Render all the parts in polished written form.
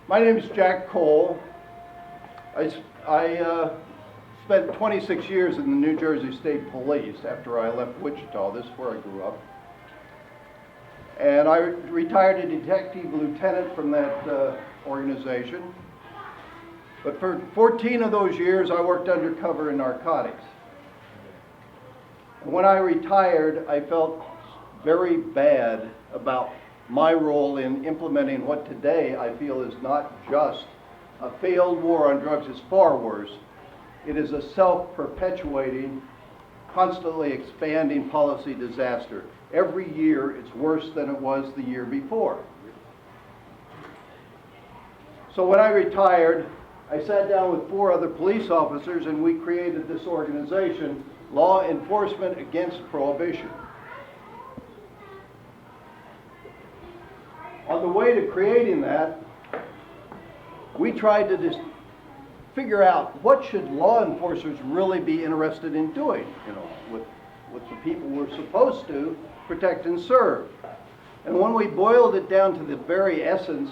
My name is Jack Cole. I spent 26 years in the New Jersey State Police after I left Wichita. This is where I grew up. And I retired a detective lieutenant from that organization. But for 14 of those years, I worked undercover in narcotics. And when I retired, I felt very bad about my role in implementing what today I feel is not just a failed war on drugs. It's far worse. It is a self-perpetuating, constantly expanding policy disaster. Every year it's worse than it was the year before. So when I retired, I sat down with 4 other police officers and we created this organization, Law Enforcement Against Prohibition. On the way to creating that, we tried to just figure out what should law enforcers really be interested in doing, with the people we're supposed to protect and serve. And when we boiled it down to the very essence,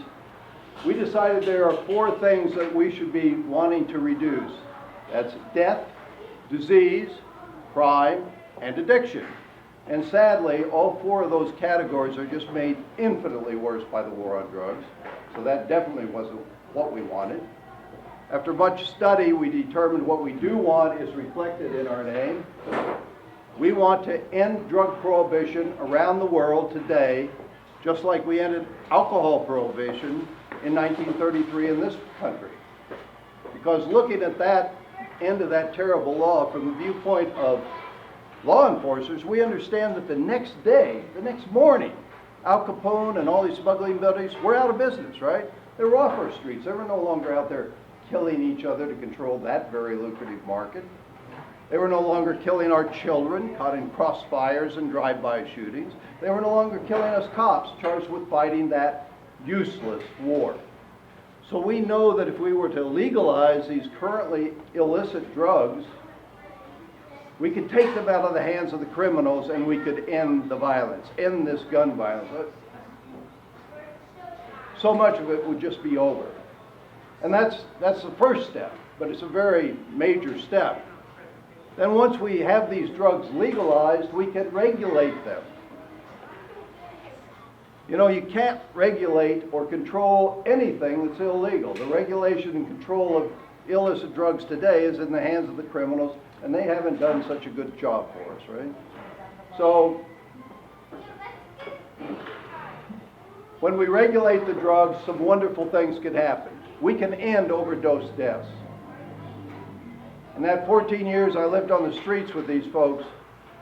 we decided there are 4 things that we should be wanting to reduce. That's death, disease, crime, and addiction. And sadly, all 4 of those categories are just made infinitely worse by the war on drugs. So that definitely wasn't what we wanted. After much study, we determined what we do want is reflected in our name. We want to end drug prohibition around the world today, just like we ended alcohol prohibition in 1933 in this country. Because looking at that end of that terrible law from the viewpoint of law enforcers, we understand that the next day, the next morning, Al Capone and all these smuggling buddies were out of business, right? They were off our streets. They were no longer out there killing each other to control that very lucrative market. They were no longer killing our children, caught in crossfires and drive-by shootings. They were no longer killing us cops, charged with fighting that useless war. So we know that if we were to legalize these currently illicit drugs, we could take them out of the hands of the criminals and we could end the violence, end this gun violence. So much of it would just be over. And that's the first step, but it's a very major step. Then once we have these drugs legalized, we can regulate them. You can't regulate or control anything that's illegal. The regulation and control of illicit drugs today is in the hands of the criminals, and they haven't done such a good job for us, right? So, when we regulate the drugs, some wonderful things can happen. We can end overdose deaths. In that 14 years I lived on the streets with these folks,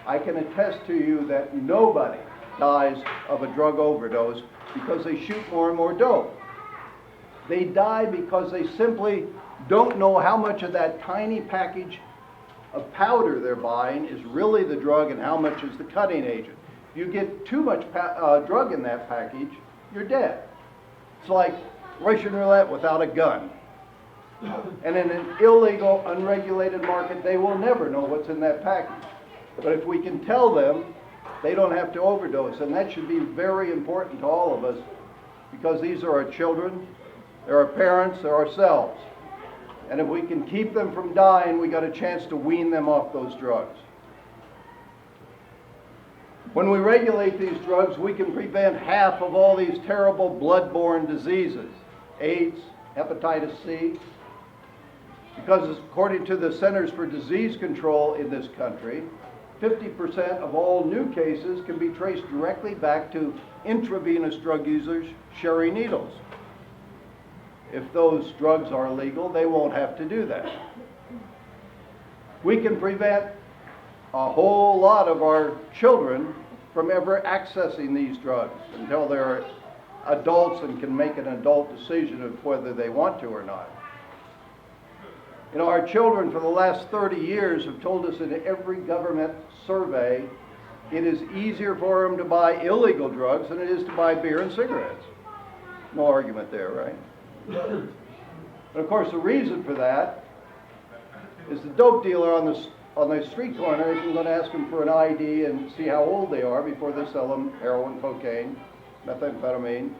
I can attest to you that nobody dies of a drug overdose because they shoot more and more dope. They die because they simply don't know how much of that tiny package of powder they're buying is really the drug and how much is the cutting agent. If you get too much drug in that package, you're dead. It's like Russian roulette without a gun. And in an illegal, unregulated market, they will never know what's in that package. But if we can tell them, they don't have to overdose. And that should be very important to all of us, because these are our children, they're our parents, they're ourselves. And if we can keep them from dying, we got a chance to wean them off those drugs. When we regulate these drugs, we can prevent half of all these terrible blood-borne diseases, AIDS, hepatitis C, because according to the Centers for Disease Control in this country, 50% of all new cases can be traced directly back to intravenous drug users sharing needles. If those drugs are legal, they won't have to do that. We can prevent a whole lot of our children from ever accessing these drugs until they're adults and can make an adult decision of whether they want to or not. Our children for the last 30 years have told us in every government survey it is easier for them to buy illegal drugs than it is to buy beer and cigarettes. No argument there, right? But of course the reason for that is the dope dealer on the street corner isn't going to ask them for an ID and see how old they are before they sell them heroin, cocaine, methamphetamine.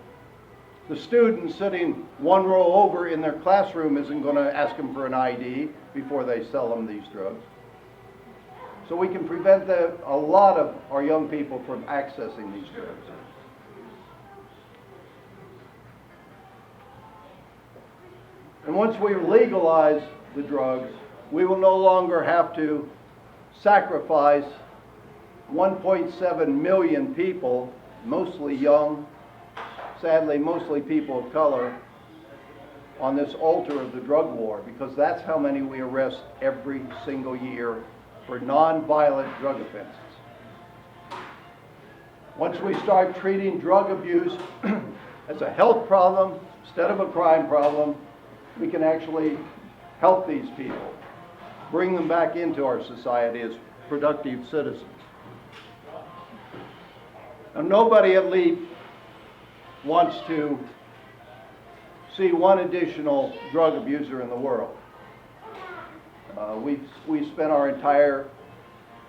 The student sitting one row over in their classroom isn't going to ask them for an ID before they sell them these drugs. So we can prevent a lot of our young people from accessing these drugs. And once we legalize the drugs, we will no longer have to sacrifice 1.7 million people, mostly young, sadly mostly people of color, on this altar of the drug war, because that's how many we arrest every single year for non-violent drug offenses. Once we start treating drug abuse as a health problem instead of a crime problem, we can actually help these people, bring them back into our society as productive citizens. Now, nobody at LEAP wants to see one additional drug abuser in the world. We've spent our entire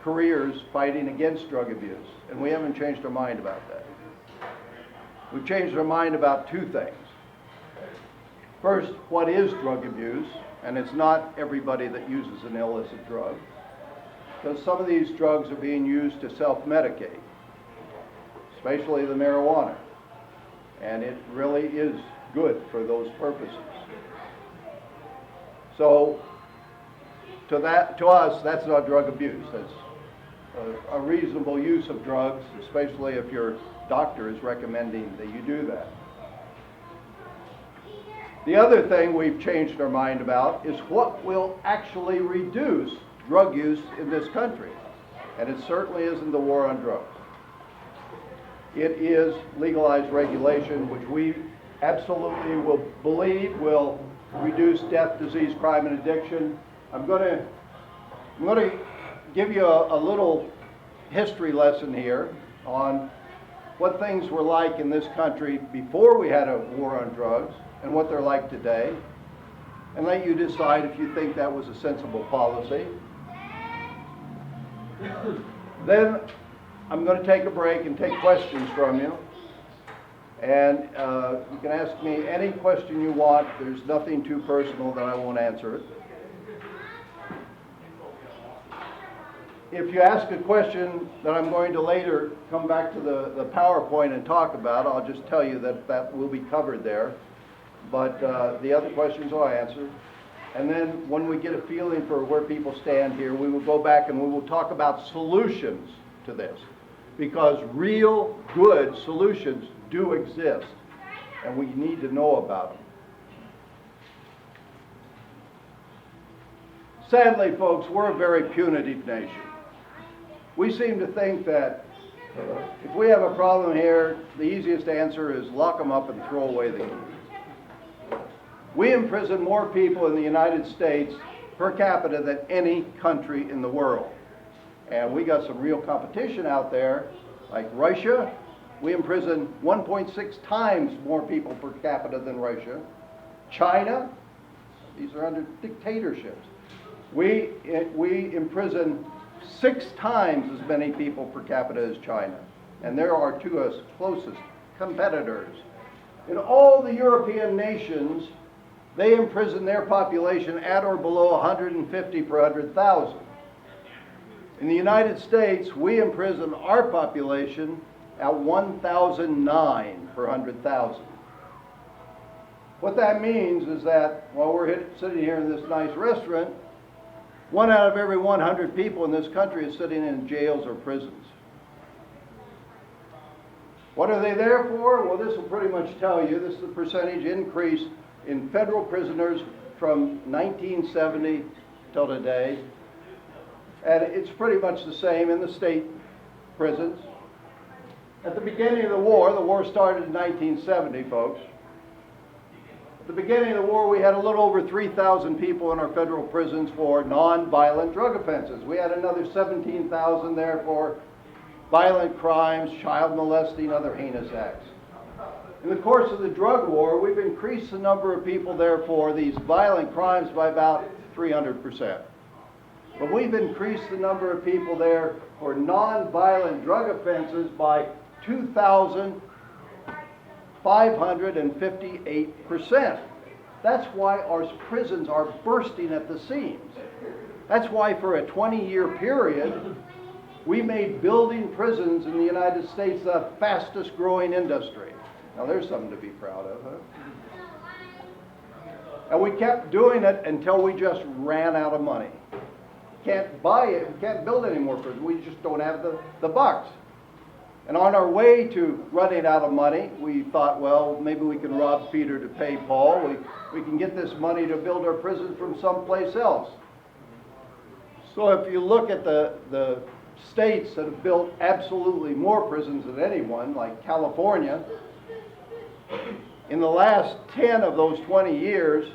careers fighting against drug abuse, and we haven't changed our mind about that. We've changed our mind about two things. First, what is drug abuse? And it's not everybody that uses an illicit drug, because some of these drugs are being used to self-medicate, especially the marijuana, and it really is good for those purposes. So to us, that's not drug abuse. That's a reasonable use of drugs, especially if your doctor is recommending that you do that. The other thing we've changed our mind about is what will actually reduce drug use in this country. And it certainly isn't the war on drugs. It is legalized regulation, which we absolutely will believe will reduce death, disease, crime, and addiction. I'm going to give you a little history lesson here on what things were like in this country before we had a war on drugs and what they're like today, and let you decide if you think that was a sensible policy. Then I'm going to take a break and take questions from you. And you can ask me any question you want. There's nothing too personal that I won't answer it. If you ask a question that I'm going to later come back to the PowerPoint and talk about, I'll just tell you that will be covered there. But the other questions I'll answer. And then when we get a feeling for where people stand here, we will go back and we will talk about solutions to this. Because real good solutions do exist, and we need to know about them. Sadly, folks, we're a very punitive nation. We seem to think that if we have a problem here, the easiest answer is lock them up and throw away the key. We imprison more people in the United States per capita than any country in the world. And we got some real competition out there, like Russia. We imprison 1.6 times more people per capita than Russia. China, these are under dictatorships. We imprison 6 times as many people per capita as China. And they're our two closest competitors. In all the European nations, they imprison their population at or below 150 per 100,000. In the United States, we imprison our population at 1,009 per 100,000. What that means is that while we're sitting here in this nice restaurant, 1 out of every 100 people in this country is sitting in jails or prisons. What are they there for? Well, this will pretty much tell you. This is the percentage increase in federal prisoners from 1970 till today. And it's pretty much the same in the state prisons. At the beginning of the war started in 1970, folks. At the beginning of the war, we had a little over 3,000 people in our federal prisons for non-violent drug offenses. We had another 17,000 there for violent crimes, child molesting, other heinous acts. In the course of the drug war, we've increased the number of people there for these violent crimes by about 300%. But we've increased the number of people there for non-violent drug offenses by 2,000 558%. That's why our prisons are bursting at the seams. That's why for a 20-year period, we made building prisons in the United States the fastest growing industry. Now there's something to be proud of, huh? And we kept doing it until we just ran out of money. Can't buy it, we can't build any more prisons, we just don't have the bucks. And on our way to running out of money, we thought, well, maybe we can rob Peter to pay Paul. We can get this money to build our prison from someplace else. So if you look at the states that have built absolutely more prisons than anyone, like California, in the last 10 of those 20 years,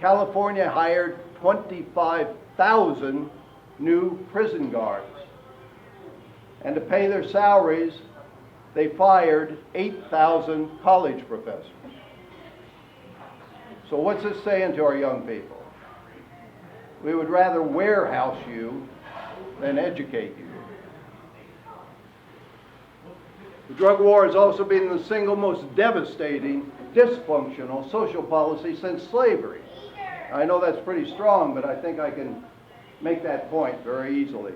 California hired 25,000 new prison guards. And to pay their salaries, they fired 8,000 college professors. So what's this saying to our young people? We would rather warehouse you than educate you. The drug war has also been the single most devastating, dysfunctional social policy since slavery. I know that's pretty strong, but I think I can make that point very easily.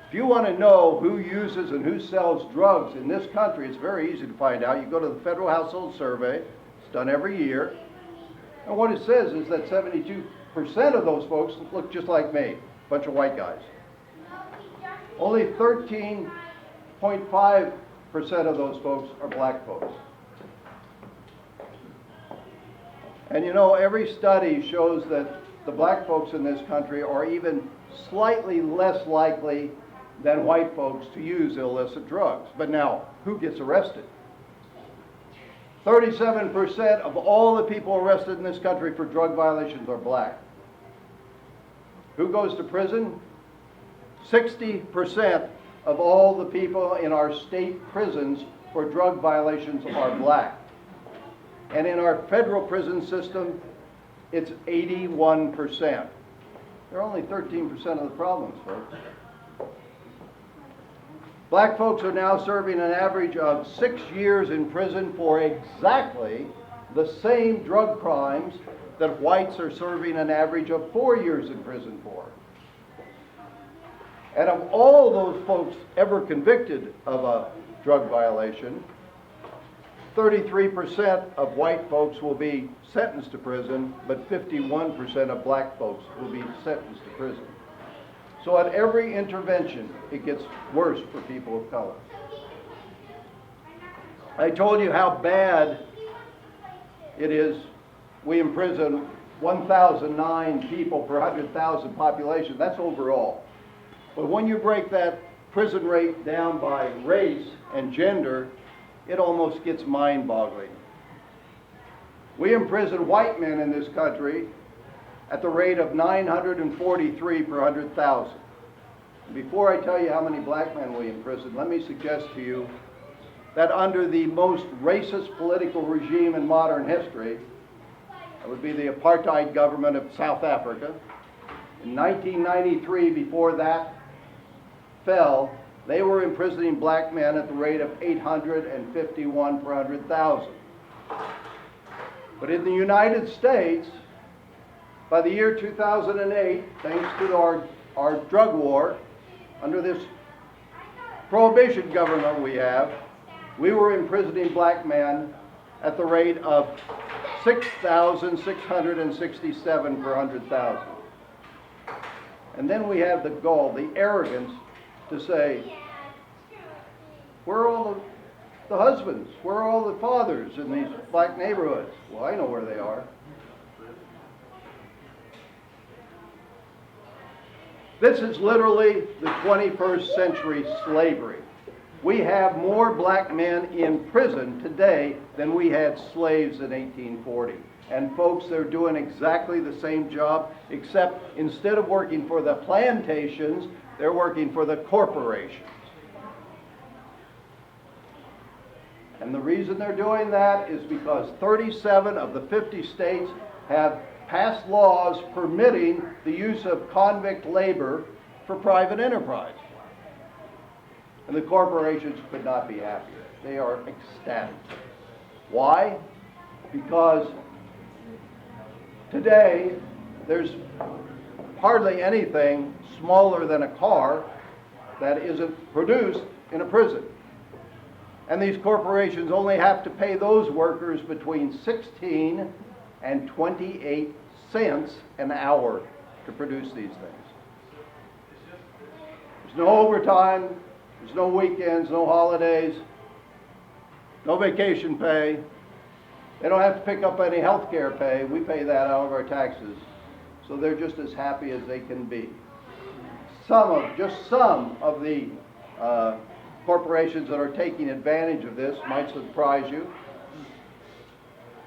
If you want to know who uses and who sells drugs in this country, it's very easy to find out. You go to the Federal Household Survey, it's done every year, and what it says is that 72% of those folks look just like me, a bunch of white guys. Only 13.5% of those folks are black folks. And you know, every study shows that the black folks in this country are even slightly less likely than white folks to use illicit drugs. But now, who gets arrested? 37% of all the people arrested in this country for drug violations are black. Who goes to prison? 60% of all the people in our state prisons for drug violations are black. And in our federal prison system, it's 81%. They're only 13% of the problems, folks. Black folks are now serving an average of 6 years in prison for exactly the same drug crimes that whites are serving an average of 4 years in prison for. And of all those folks ever convicted of a drug violation, 33% of white folks will be sentenced to prison, but 51% of black folks will be sentenced to prison. So at every intervention, it gets worse for people of color. I told you how bad it is. We imprison 1,009 people per 100,000 population. That's overall. But when you break that prison rate down by race and gender, it almost gets mind-boggling. We imprison white men in this country at the rate of 943 per 100,000. Before I tell you how many black men we imprison, let me suggest to you that under the most racist political regime in modern history, that would be the apartheid government of South Africa, in 1993, before that fell, they were imprisoning black men at the rate of 851 per 100,000. But in the United States, by the year 2008, thanks to our drug war, under this prohibition government we were imprisoning black men at the rate of 6,667 per 100,000. And then we have the gall, the arrogance to say, where are all the husbands? Where are all the fathers in these black neighborhoods? Well, I know where they are. This is literally the 21st century slavery. We have more black men in prison today than we had slaves in 1840. And folks, they're doing exactly the same job, except instead of working for the plantations, they're working for the corporations. And the reason they're doing that is because 37 of the 50 states have passed laws permitting the use of convict labor for private enterprise. And the corporations could not be happier. They are ecstatic. Why? Because today there's hardly anything smaller than a car that isn't produced in a prison. And these corporations only have to pay those workers between 16 and 28 cents an hour to produce these things. There's no overtime, there's no weekends, no holidays, no vacation pay. They don't have to pick up any health care pay. We pay that out of our taxes. So they're just as happy as they can be. Just some of the corporations that are taking advantage of this might surprise you.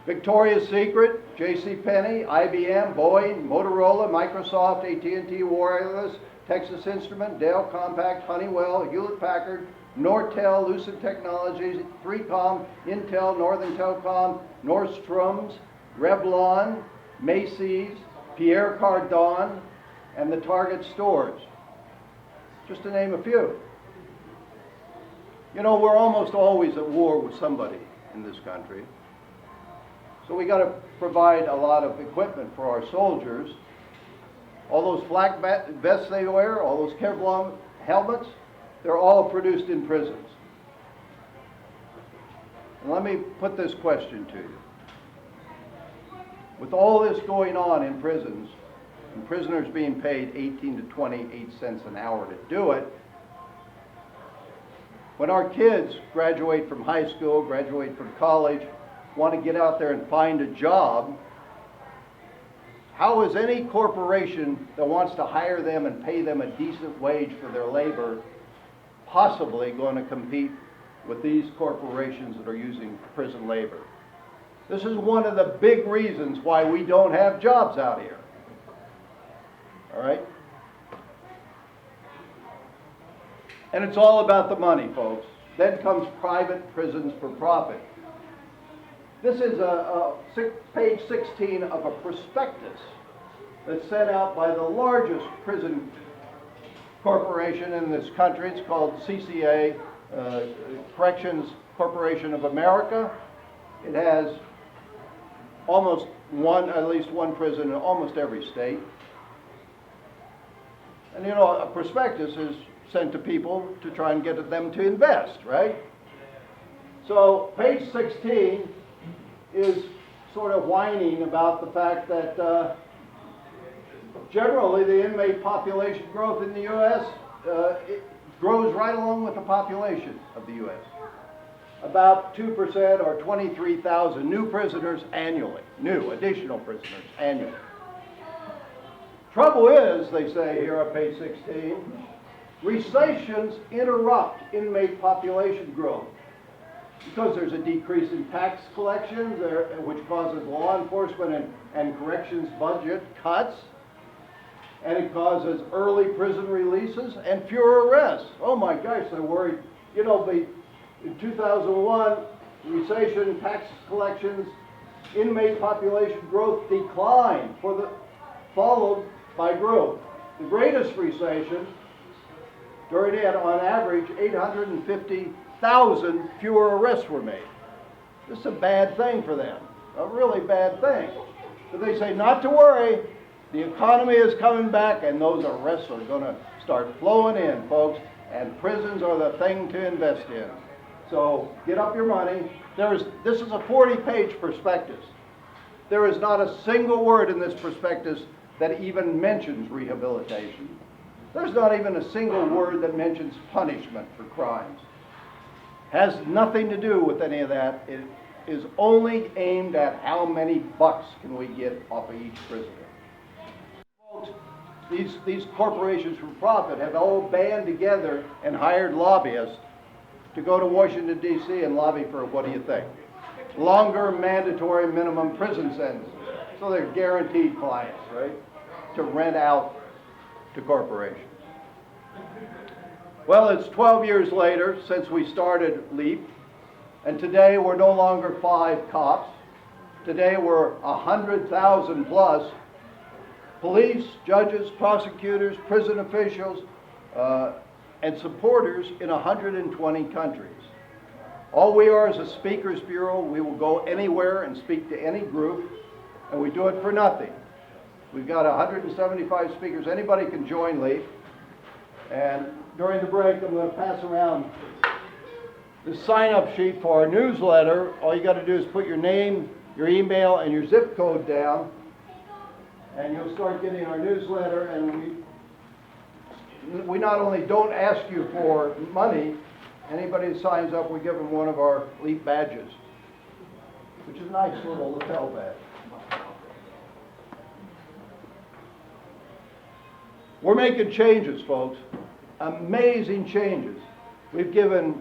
Victoria's Secret, JCPenney, IBM, Boeing, Motorola, Microsoft, AT&T Wireless, Texas Instruments, Dell Compaq, Honeywell, Hewlett-Packard, Nortel, Lucid Technologies, 3Com, Intel, Northern Telecom, Nordstrom's, Revlon, Macy's, Pierre Cardin, and the Target stores, just to name a few. You know, we're almost always at war with somebody in this country. So we got to provide a lot of equipment for our soldiers. All those flak vests they wear, all those Kevlar helmets, they're all produced in prisons. And let me put this question to you. With all this going on in prisons, and prisoners being paid 18 to 28 cents an hour to do it, when our kids graduate from high school, graduate from college, want to get out there and find a job, how is any corporation that wants to hire them and pay them a decent wage for their labor possibly going to compete with these corporations that are using prison labor? This is one of the big reasons why we don't have jobs out here. All right? And it's all about the money, folks. Then comes private prisons for profit. This is page 16 of a prospectus that's sent out by the largest prison corporation in this country. It's called CCA, Corrections Corporation of America. It has at least one prison in almost every state. And you know, a prospectus is sent to people to try and get them to invest, right? So page 16 is sort of whining about the fact that generally the inmate population growth in the U.S. It grows right along with the population of the U.S. About 2% or 23,000 new prisoners annually, additional prisoners annually. Trouble is, they say here on page 16, recessions interrupt inmate population growth because there's a decrease in tax collections, which causes law enforcement and corrections budget cuts, and it causes early prison releases and fewer arrests. Oh my gosh, they're worried. You know, in 2001, recession, tax collections, inmate population growth declined, followed by growth. The greatest recession, during it, on average, 850,000 fewer arrests were made. This is a bad thing for them, a really bad thing. But they say not to worry, the economy is coming back and those arrests are going to start flowing in, folks, and prisons are the thing to invest in. So get up your money. This is a 40-page prospectus. There is not a single word in this prospectus that even mentions rehabilitation. There's not even a single word that mentions punishment for crimes. Has nothing to do with any of that. It is only aimed at how many bucks can we get off of each prisoner. Folks, these corporations for profit have all band together and hired lobbyists to go to Washington, D.C. and lobby for, what do you think? Longer mandatory minimum prison sentences. So they're guaranteed clients, right? To rent out to corporations. Well, it's 12 years later since we started LEAP, and today we're no longer 5 cops. Today we're 100,000 plus police, judges, prosecutors, prison officials, and supporters in 120 countries. All we are is a speakers bureau. We will go anywhere and speak to any group, and we do it for nothing. We've got 175 speakers. Anybody can join LEAF. And during the break, I'm going to pass around the sign-up sheet for our newsletter. All you got to do is put your name, your email, and your zip code down, and you'll start getting our newsletter. And we not only don't ask you for money, anybody who signs up, we give them one of our LEAF badges, which is a nice little lapel badge. We're making changes, folks. Amazing changes. We've given,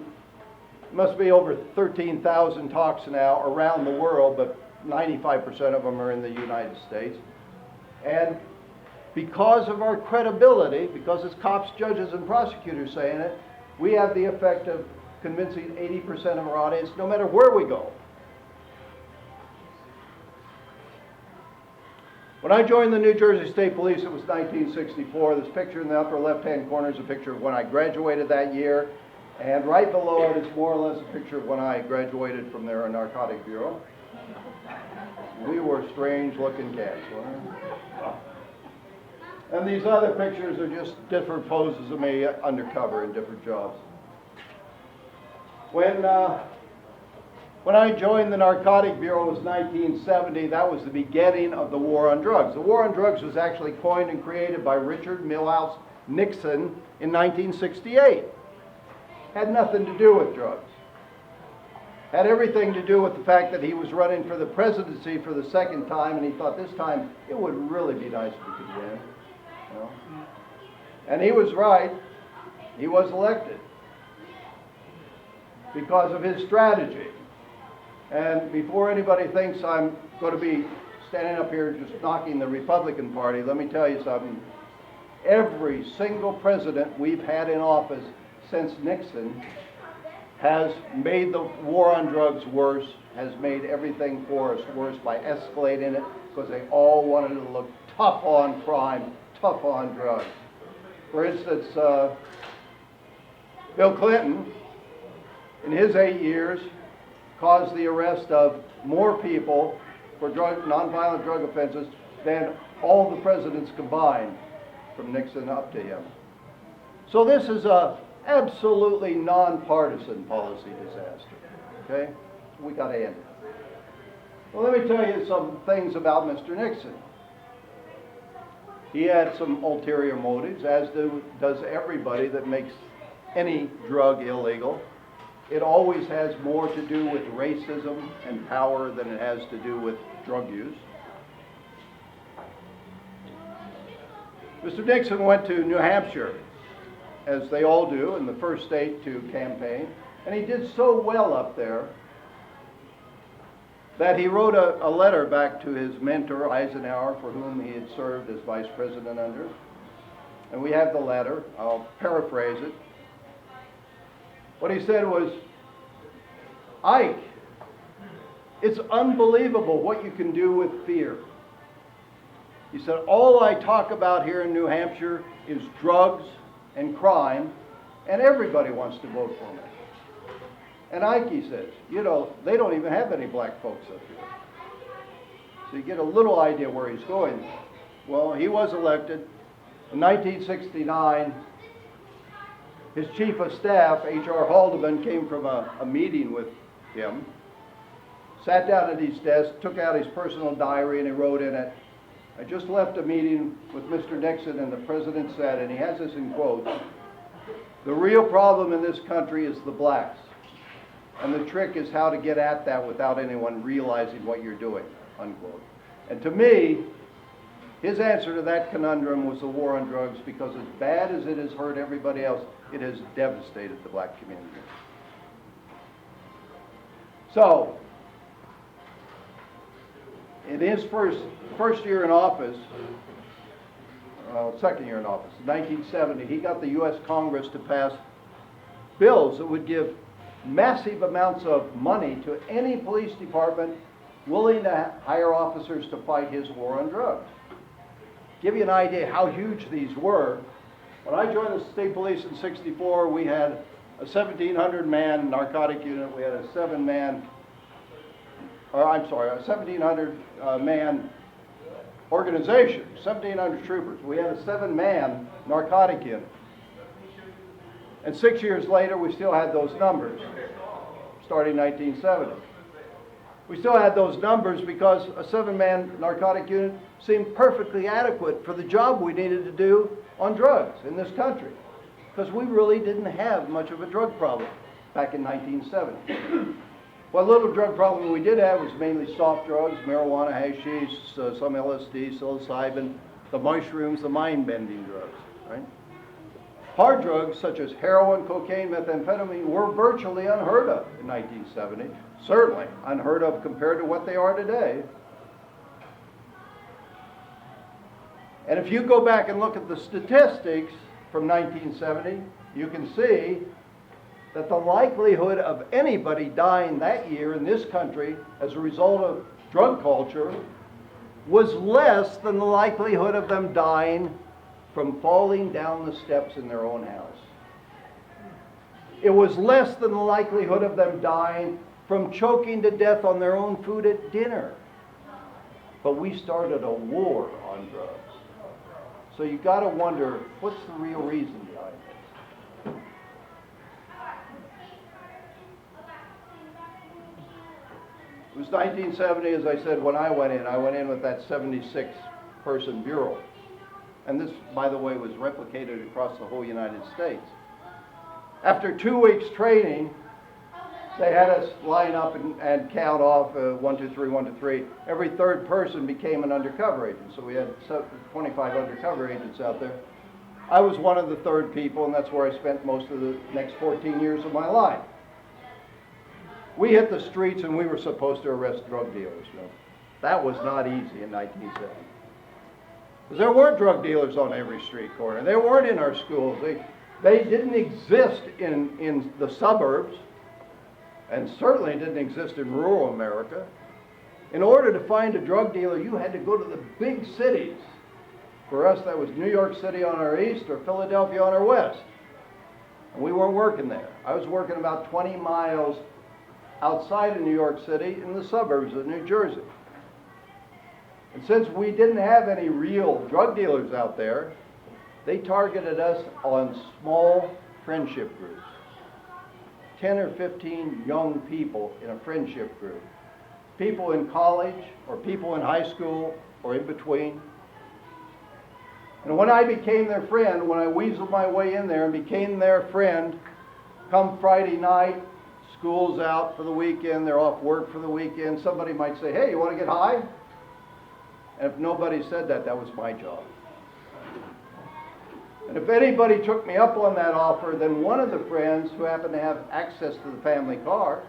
must be over 13,000 talks now around the world, but 95% of them are in the United States. And because of our credibility, because it's cops, judges, and prosecutors saying it, we have the effect of convincing 80% of our audience no matter where we go. When I joined the New Jersey State Police, it was 1964. This picture in the upper left-hand corner is a picture of when I graduated that year. And right below it is more or less a picture of when I graduated from their narcotic bureau. We were strange-looking cats, weren't we? And these other pictures are just different poses of me undercover in different jobs. When I joined the Narcotic Bureau, it was 1970. That was the beginning of the war on drugs. The war on drugs was actually coined and created by Richard Milhous Nixon in 1968. Had nothing to do with drugs. Had everything to do with the fact that he was running for the presidency for the second time, and he thought this time it would really be nice if he could win. You know? And he was right. He was elected because of his strategy. And before anybody thinks I'm going to be standing up here just knocking the Republican Party, let me tell you something. Every single president we've had in office since Nixon has made the war on drugs worse, has made everything for us worse by escalating it, because they all wanted to look tough on crime, tough on drugs. For instance, Bill Clinton, in his 8 years, caused the arrest of more people for nonviolent drug offenses than all the presidents combined from Nixon up to him. So this is a absolutely nonpartisan policy disaster, okay? We got to end it. Well, let me tell you some things about Mr. Nixon. He had some ulterior motives, as does everybody that makes any drug illegal. It always has more to do with racism and power than it has to do with drug use. Mr. Nixon went to New Hampshire, as they all do, in the first state to campaign, and he did so well up there that he wrote a letter back to his mentor, Eisenhower, for whom he had served as vice president under. And we have the letter. I'll paraphrase it. What he said was, Ike, it's unbelievable what you can do with fear. He said, all I talk about here in New Hampshire is drugs and crime, and everybody wants to vote for me. And Ike, he says, you know, they don't even have any black folks up here. So you get a little idea where he's going. Well, he was elected. In 1969, his chief of staff, H.R. Haldeman, came from a meeting with him, sat down at his desk, took out his personal diary, and he wrote in it, I just left a meeting with Mr. Nixon, and the president said, and he has this in quotes, the real problem in this country is the blacks. And the trick is how to get at that without anyone realizing what you're doing, unquote. And to me, his answer to that conundrum was the war on drugs, because as bad as it has hurt everybody else, it has devastated the black community. So, in his first year in office, second year in office, 1970, he got the U.S. Congress to pass bills that would give massive amounts of money to any police department willing to hire officers to fight his war on drugs. Give you an idea how huge these were. When I joined the state police in '64, we had a 1,700-man narcotic unit. We had a 1,700-man organization, 1,700 troopers. We had a 7-man narcotic unit. And 6 years later, we still had those numbers, starting 1970. We still had those numbers because a 7-man narcotic unit seemed perfectly adequate for the job we needed to do on drugs in this country, because we really didn't have much of a drug problem back in 1970. What little drug problem we did have was mainly soft drugs, marijuana, hashish, some LSD, psilocybin, the mushrooms, the mind-bending drugs, right? Hard drugs such as heroin, cocaine, methamphetamine were virtually unheard of in 1970. Certainly unheard of compared to what they are today. And if you go back and look at the statistics from 1970, you can see that the likelihood of anybody dying that year in this country as a result of drug culture was less than the likelihood of them dying from falling down the steps in their own house. It was less than the likelihood of them dying from choking to death on their own food at dinner. But we started a war on drugs. So you got to wonder, what's the real reason behind this? It was 1970, as I said, when I went in. I went in with that 76-person bureau. And this, by the way, was replicated across the whole United States. After 2 weeks training, they had us line up and count off 1, 2, 3, 1, 2, 3. Every third person became an undercover agent. So we had 25 undercover agents out there. I was one of the third people, and that's where I spent most of the next 14 years of my life. We hit the streets, and we were supposed to arrest drug dealers. You know. That was not easy in 1970. Because there weren't drug dealers on every street corner. They weren't in our schools. They didn't exist in the suburbs, and certainly didn't exist in rural America. In order to find a drug dealer, you had to go to the big cities. For us, that was New York City on our east or Philadelphia on our west. And we weren't working there. I was working about 20 miles outside of New York City in the suburbs of New Jersey. And since we didn't have any real drug dealers out there, they targeted us on small friendship groups. 10 or 15 young people in a friendship group. People in college, or people in high school, or in between. And when I became their friend, when I weaseled my way in there and became their friend, come Friday night, school's out for the weekend, they're off work for the weekend, somebody might say, hey, you want to get high? And if nobody said that, that was my job. And if anybody took me up on that offer, then one of the friends who happened to have access to the family car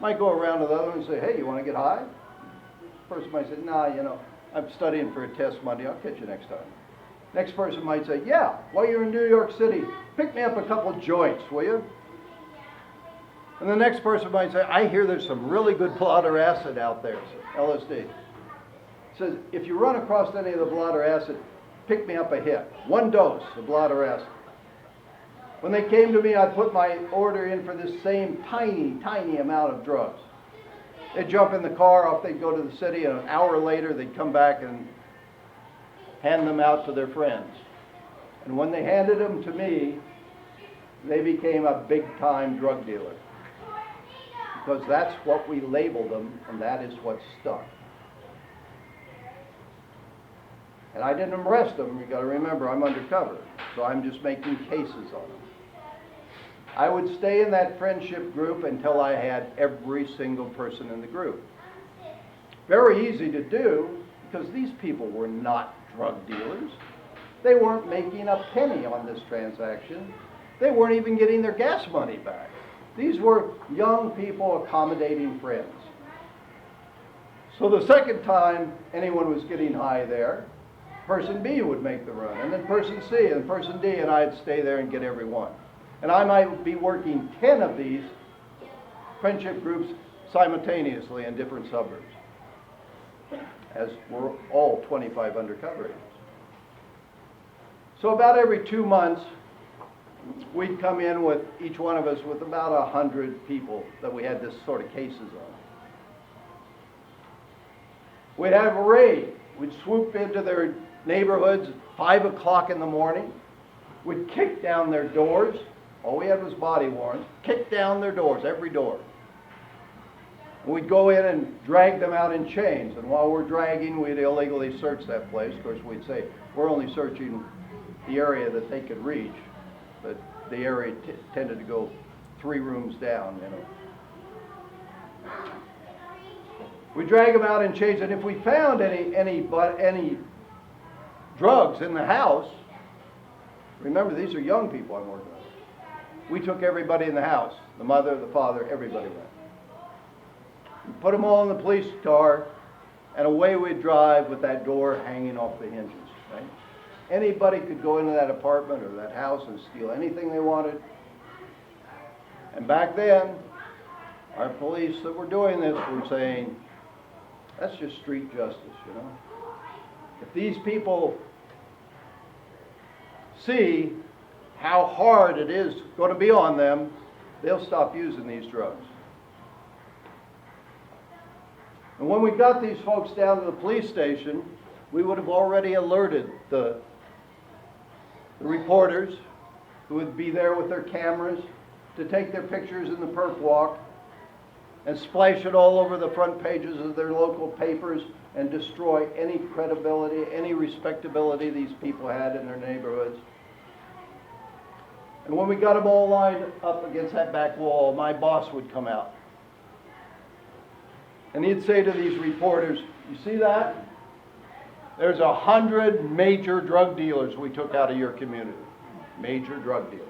might go around to the other and say, hey, you want to get high? The person might say, nah, you know, I'm studying for a test Monday, I'll catch you next time. Next person might say, yeah, while you're in New York City, pick me up a couple joints, will you? And the next person might say, I hear there's some really good blotter acid out there, LSD. Says, if you run across any of the blotter acid, pick me up a hit. 1 dose of blotter acid. When they came to me, I'd put my order in for this same tiny, tiny amount of drugs. They'd jump in the car, off they'd go to the city, and an hour later they'd come back and hand them out to their friends. And when they handed them to me, they became a big-time drug dealer. Because that's what we labeled them, and that is what stuck. And I didn't arrest them. You got to remember, I'm undercover, so I'm just making cases on them. I would stay in that friendship group until I had every single person in the group. Very easy to do, because these people were not drug dealers. They weren't making a penny on this transaction. They weren't even getting their gas money back. These were young people accommodating friends. So the second time anyone was getting high there, person B would make the run, and then person C, and person D, and I'd stay there and get every one. And I might be working 10 of these friendship groups simultaneously in different suburbs, as were all 25 undercover agents. So about every 2 months, we'd come in with, each one of us, with about 100 people that we had this sort of cases on. We'd have a raid. We'd swoop into their neighborhoods at 5 o'clock in the morning. We'd kick down their doors. All we had was body warrants. Kick down their doors, every door. And we'd go in and drag them out in chains. And while we're dragging, we'd illegally search that place. Of course, we'd say, we're only searching the area that they could reach. But the area tended to go 3 rooms down, you know. We drag them out in chains, and if we found any drugs in the house, remember these are young people I'm working with. We took everybody in the house, the mother, the father, everybody went. We put them all in the police car, and away we'd drive with that door hanging off the hinges. Right? Anybody could go into that apartment or that house and steal anything they wanted. And back then, our police that were doing this were saying, that's just street justice, you know. If these people see how hard it is going to be on them, they'll stop using these drugs. And when we got these folks down to the police station, we would have already alerted the reporters who would be there with their cameras to take their pictures in the perp walk and splash it all over the front pages of their local papers and destroy any credibility, any respectability these people had in their neighborhoods. And when we got them all lined up against that back wall, my boss would come out. And he'd say to these reporters, you see that? There's 100 major drug dealers we took out of your community. Major drug dealers.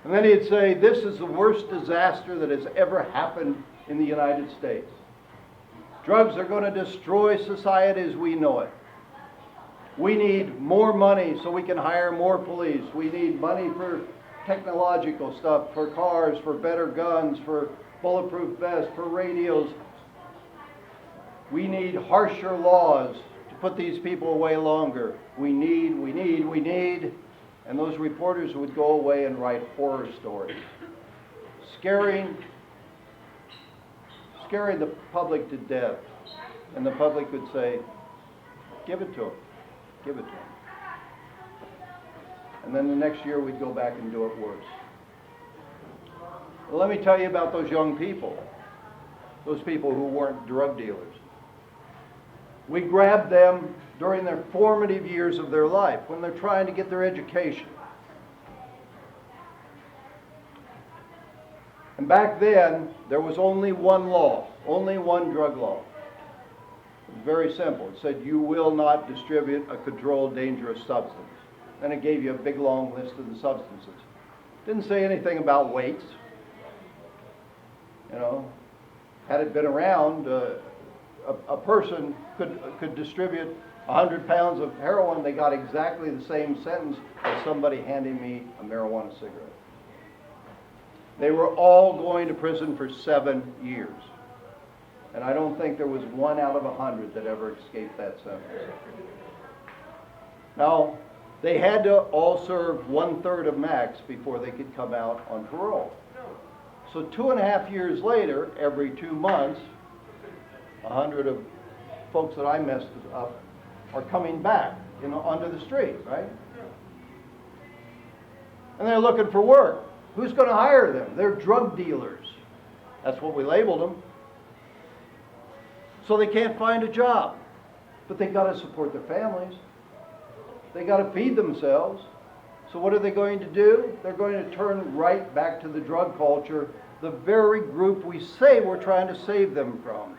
And then he'd say, this is the worst disaster that has ever happened in the United States. Drugs are going to destroy society as we know it. We need more money so we can hire more police. We need money for technological stuff, for cars, for better guns, for bulletproof vests, for radios. We need harsher laws to put these people away longer. We need. And those reporters would go away and write horror stories, scaring the public to death. And the public would say, give it to them, give it to them. And then the next year we'd go back and do it worse. Well, let me tell you about those young people, those people who weren't drug dealers. We grabbed them during their formative years of their life, when they're trying to get their education. And back then, there was only one law, only one drug law. It was very simple. It said, you will not distribute a controlled dangerous substance. Then it gave you a big long list of the substances. It didn't say anything about weights. You know, had it been around, a person could distribute 100 pounds of heroin. They got exactly the same sentence as somebody handing me a marijuana cigarette. They were all going to prison for 7 years. And I don't think there was 1 out of 100 that ever escaped that sentence. Now, they had to all serve 1/3 of max before they could come out on parole. So 2.5 years later, every 2 months, 100 of folks that I messed up are coming back, you know, onto the street, right? And they're looking for work. Who's going to hire them? They're drug dealers. That's what we labeled them. So they can't find a job. But they got to support their families. They got to feed themselves. So what are they going to do? They're going to turn right back to the drug culture, the very group we say we're trying to save them from.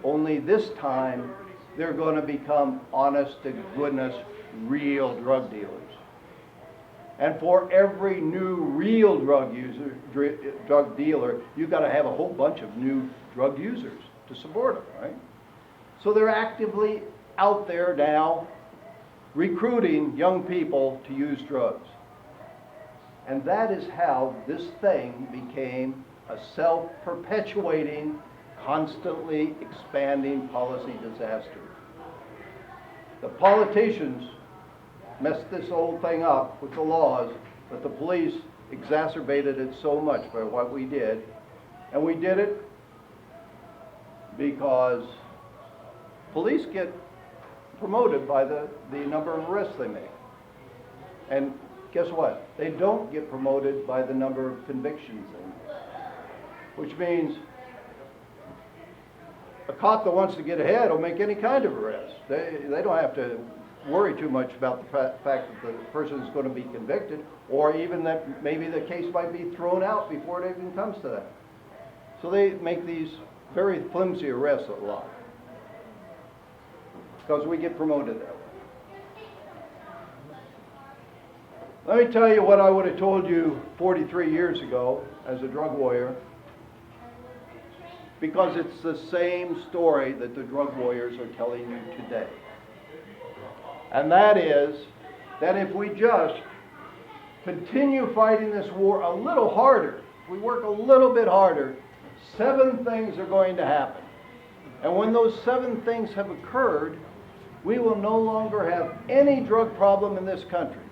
Only this time, they're going to become honest to goodness, real drug dealers. And for every new real drug dealer, you've got to have a whole bunch of new drug users to support them, right? So they're actively out there now recruiting young people to use drugs. And that is how this thing became a self-perpetuating, constantly expanding policy disaster. The politicians messed this whole thing up with the laws, but the police exacerbated it so much by what we did. And we did it because police get promoted by the number of arrests they make. And guess what? They don't get promoted by the number of convictions they make. Which means a cop that wants to get ahead will make any kind of arrest. They don't have to worry too much about the fact that the person is going to be convicted, or even that maybe the case might be thrown out before it even comes to that. So they make these very flimsy arrests a lot, because we get promoted that way. Let me tell you what I would have told you 43 years ago as a drug lawyer, because it's the same story that the drug lawyers are telling you today. And that is that if we just continue fighting this war a little harder, if we work a little bit harder, 7 things are going to happen. And when those 7 things have occurred, we will no longer have any drug problem in this country.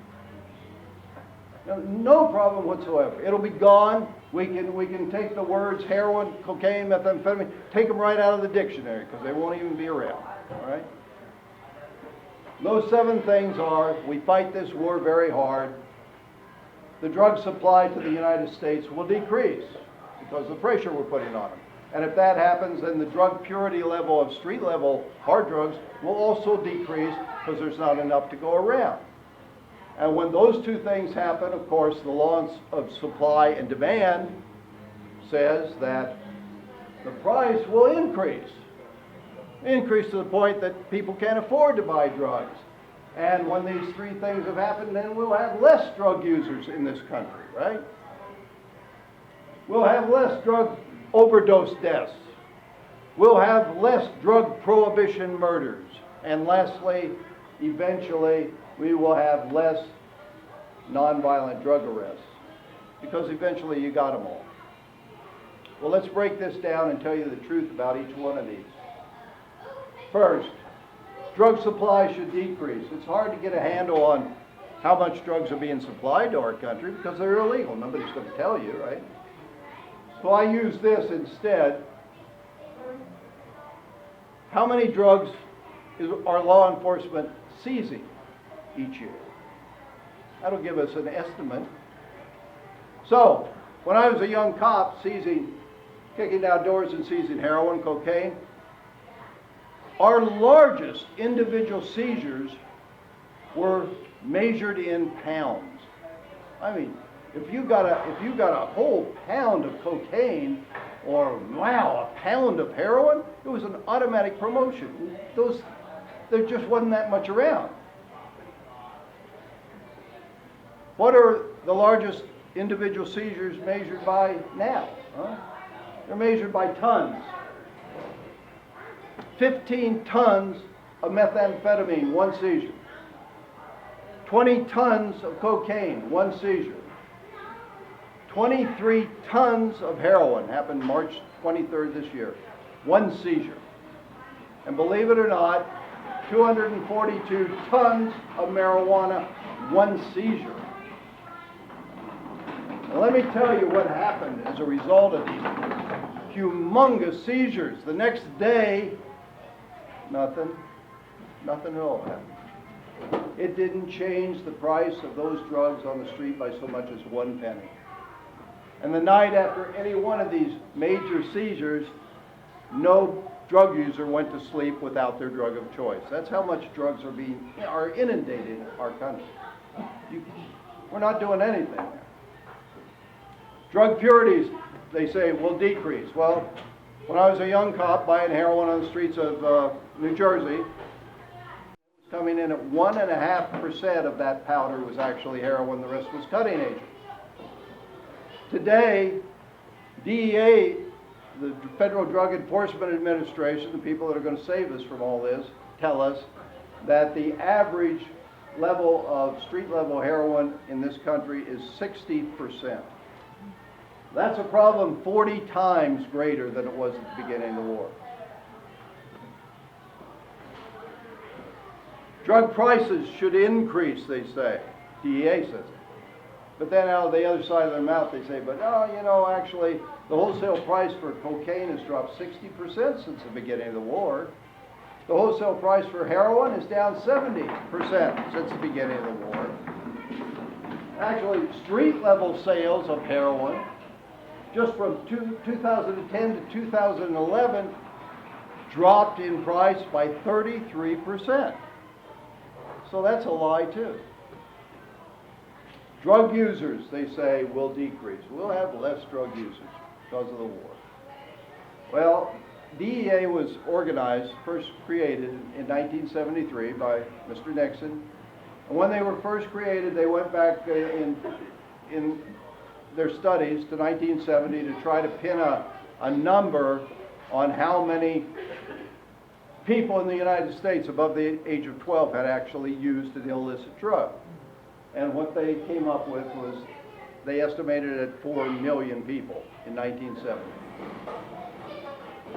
No problem whatsoever. It'll be gone. We can take the words heroin, cocaine, methamphetamine, take them right out of the dictionary, because they won't even be around. All right? Those 7 things are: we fight this war very hard. The drug supply to the United States will decrease because of the pressure we're putting on them. And if that happens, then the drug purity level of street level hard drugs will also decrease because there's not enough to go around. And when those 2 things happen, of course, the law of supply and demand says that the price will increase. Increase to the point that people can't afford to buy drugs. And when these 3 things have happened, then we'll have less drug users in this country, right? We'll have less drug overdose deaths. We'll have less drug prohibition murders. And lastly, eventually, we will have less nonviolent drug arrests, because eventually you got them all. Well, let's break this down and tell you the truth about each one of these. First, drug supply should decrease. It's hard to get a handle on how much drugs are being supplied to our country because they're illegal. Nobody's going to tell you, right? So I use this instead. How many drugs are law enforcement seizing each year? That'll give us an estimate. So, when I was a young cop kicking down doors and seizing heroin, cocaine, our largest individual seizures were measured in pounds. I mean, if you got a whole pound of cocaine, or wow, a pound of heroin, it was an automatic promotion. There just wasn't that much around. What are the largest individual seizures measured by now? They're measured by tons. 15 tons of methamphetamine, 1 seizure. 20 tons of cocaine, 1 seizure. 23 tons of heroin, happened March 23rd this year, 1 seizure. And believe it or not, 242 tons of marijuana, 1 seizure. Now let me tell you what happened as a result of these humongous seizures. The next day, nothing at all happened. It didn't change the price of those drugs on the street by so much as 1 penny. And the night after any one of these major seizures, no drug user went to sleep without their drug of choice. That's how much drugs are inundating our country. We're not doing anything there. Drug purities, they say, will decrease. Well, when I was a young cop buying heroin on the streets of New Jersey, coming in at 1.5% of that powder was actually heroin, the rest was cutting agent. Today, DEA, the Federal Drug Enforcement Administration, the people that are going to save us from all this, tell us that the average level of street-level heroin in this country is 60%. That's a problem 40 times greater than it was at the beginning of the war. Drug prices should increase, they say. DEA says it. But then out of the other side of their mouth they say, but no, you know, actually the wholesale price for cocaine has dropped 60% since the beginning of the war. The wholesale price for heroin is down 70% since the beginning of the war. Actually, street level sales of heroin, just from 2010 to 2011, dropped in price by 33%. So that's a lie too. Drug users, they say, will decrease. We'll have less drug users because of the war. Well, DEA was organized, first created in 1973 by Mr. Nixon. And when they were first created, they went back in their studies to 1970 to try to pin a number on how many people in the United States above the age of 12 had actually used an illicit drug. And what they came up with was, they estimated it at 4 million people in 1970.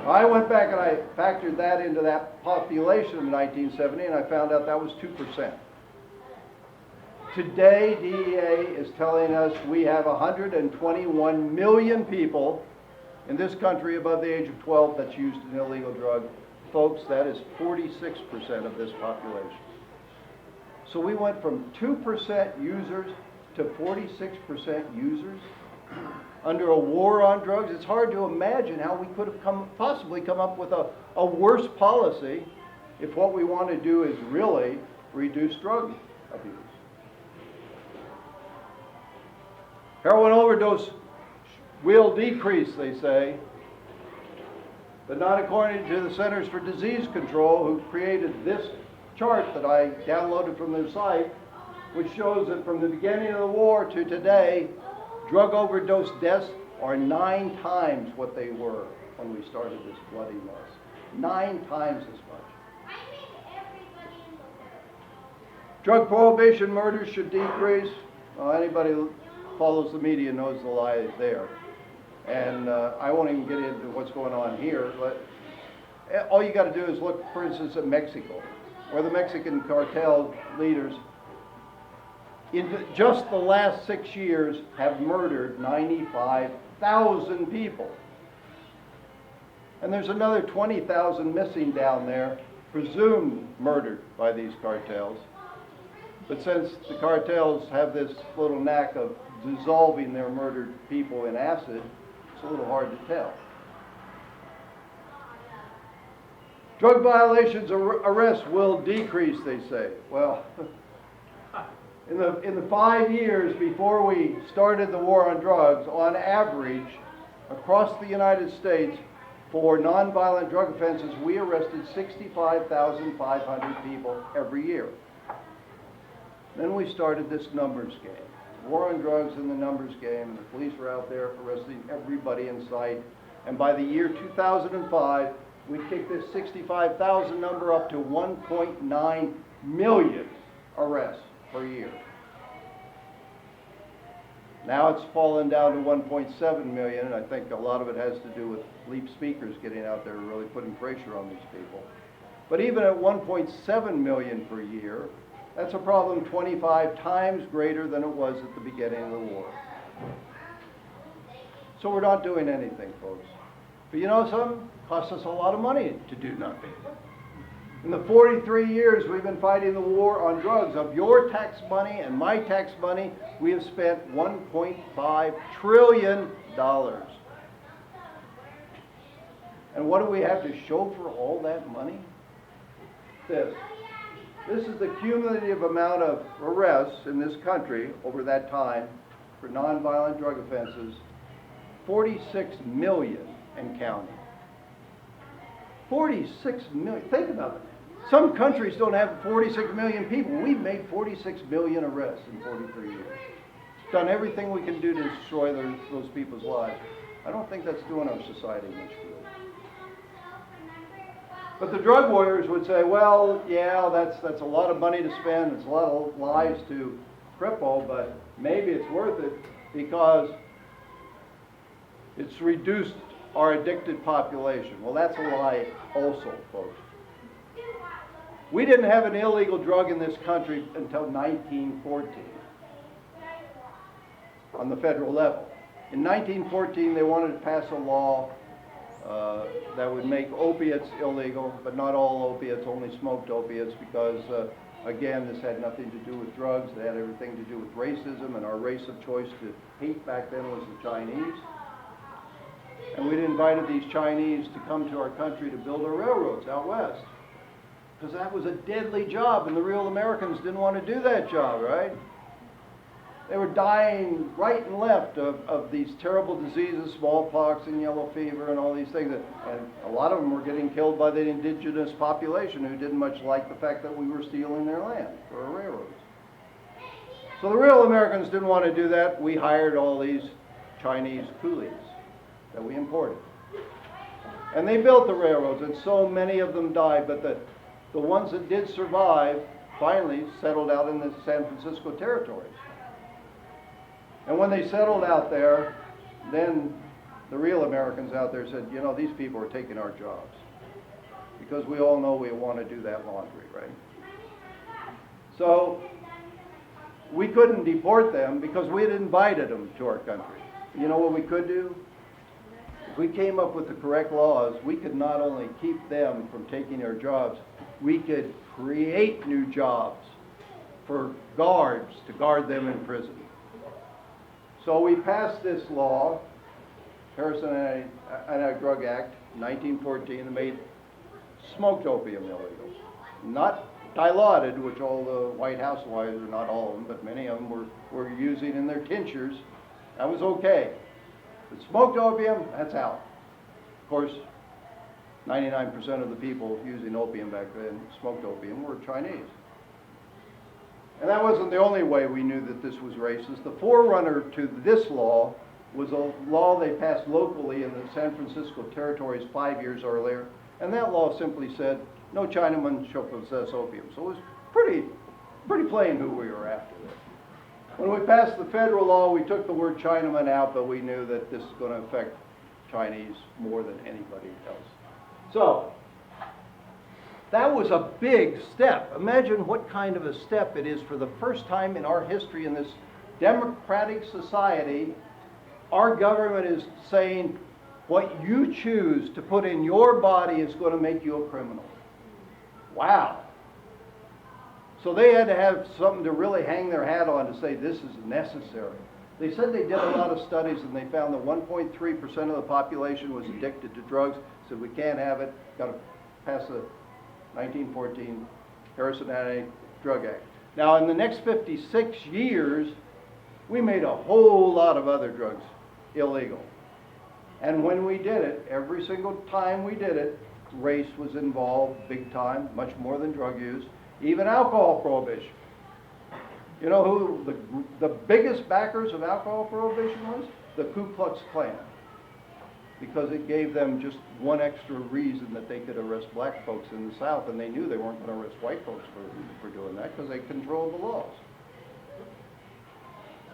I went back and I factored that into that population in 1970, and I found out that was 2%. Today, DEA is telling us we have 121 million people in this country above the age of 12 that's used an illegal drug. Folks, that is 46% of this population. So we went from 2% users to 46% users under a war on drugs. It's hard to imagine how we could have possibly come up with a worse policy if what we want to do is really reduce drug abuse. Heroin overdose will decrease, they say, but not according to the Centers for Disease Control, who created this chart that I downloaded from their site, which shows that from the beginning of the war to today, drug overdose deaths are 9 times what they were when we started this bloody mess. 9 times as much. Drug prohibition murders should decrease. Well, anybody who follows the media knows the lie is there. And I won't even get into what's going on here, but all you got to do is look, for instance, at Mexico, where the Mexican cartel leaders, in just the last 6 years, have murdered 95,000 people. And there's another 20,000 missing down there, presumed murdered by these cartels. But since the cartels have this little knack of dissolving their murdered people in acid, it's a little hard to tell. Drug violations arrests will decrease, they say. Well, in the 5 years before we started the war on drugs, on average, across the United States, for nonviolent drug offenses, we arrested 65,500 people every year. Then we started this numbers game. War on drugs in the numbers game. The police were out there arresting everybody in sight. And by the year 2005, we kicked this 65,000 number up to 1.9 million arrests per year. Now it's fallen down to 1.7 million, and I think a lot of it has to do with leap speakers getting out there really putting pressure on these people. But even at 1.7 million per year, that's a problem 25 times greater than it was at the beginning of the war. So we're not doing anything, folks. But you know something? It costs us a lot of money to do nothing. In the 43 years we've been fighting the war on drugs, of your tax money and my tax money, we have spent $1.5 trillion. And what do we have to show for all that money? This. This is the cumulative amount of arrests in this country over that time for nonviolent drug offenses, 46 million and counting. 46 million. Think about it. Some countries don't have 46 million people. We've made 46 million arrests in 43 years. Done everything we can do to destroy those people's lives. I don't think that's doing our society much good. But the drug warriors would say, well, yeah, that's a lot of money to spend, it's a lot of lives to cripple, but maybe it's worth it because it's reduced our addicted population. Well, that's a lie also, folks. We didn't have an illegal drug in this country until 1914 on the federal level. In 1914, they wanted to pass a law that would make opiates illegal, but not all opiates, only smoked opiates, because again, this had nothing to do with drugs. It had everything to do with racism, and our race of choice to hate back then was the Chinese. And we'd invited these Chinese to come to our country to build our railroads out west, because that was a deadly job, and the real Americans didn't want to do that job, right? They were dying right and left of these terrible diseases, smallpox and yellow fever and all these things. And a lot of them were getting killed by the indigenous population, who didn't much like the fact that we were stealing their land for our railroads. So the real Americans didn't want to do that. We hired all these Chinese coolies that we imported. And they built the railroads, and so many of them died, but the ones that did survive finally settled out in the San Francisco territories. And when they settled out there, then the real Americans out there said, you know, these people are taking our jobs. Because we all know we want to do that laundry, right? So we couldn't deport them because we had invited them to our country. You know what we could do? If we came up with the correct laws, we could not only keep them from taking our jobs, we could create new jobs for guards to guard them in prison. So we passed this law, Harrison Anti-Drug Act, 1914, that made smoked opium illegal. Not dilaudid, which all the White House lawyers, or not all of them, but many of them were using in their tinctures. That was okay. But smoked opium, that's out. Of course, 99% of the people using opium back then, smoked opium, were Chinese. And that wasn't the only way we knew that this was racist. The forerunner to this law was a law they passed locally in the San Francisco territories 5 years earlier. And that law simply said, no Chinaman shall possess opium. So it was pretty plain who we were after there. When we passed the federal law, we took the word Chinaman out, but we knew that this is going to affect Chinese more than anybody else. So that was a big step. Imagine what kind of a step it is. For the first time in our history in this democratic society, our government is saying what you choose to put in your body is going to make you a criminal. Wow. So they had to have something to really hang their hat on to say this is necessary. They said they did a lot of studies, and they found that 1.3% of the population was addicted to drugs. Said we can't have it, got to pass the 1914 Harrison Anti-Drug Act. Now in the next 56 years, we made a whole lot of other drugs illegal. And when we did it, every single time we did it, race was involved big time, much more than drug use, even alcohol prohibition. You know who the biggest backers of alcohol prohibition was? The Ku Klux Klan. Because it gave them just one extra reason that they could arrest black folks in the South, and they knew they weren't going to arrest white folks for doing that because they controlled the laws.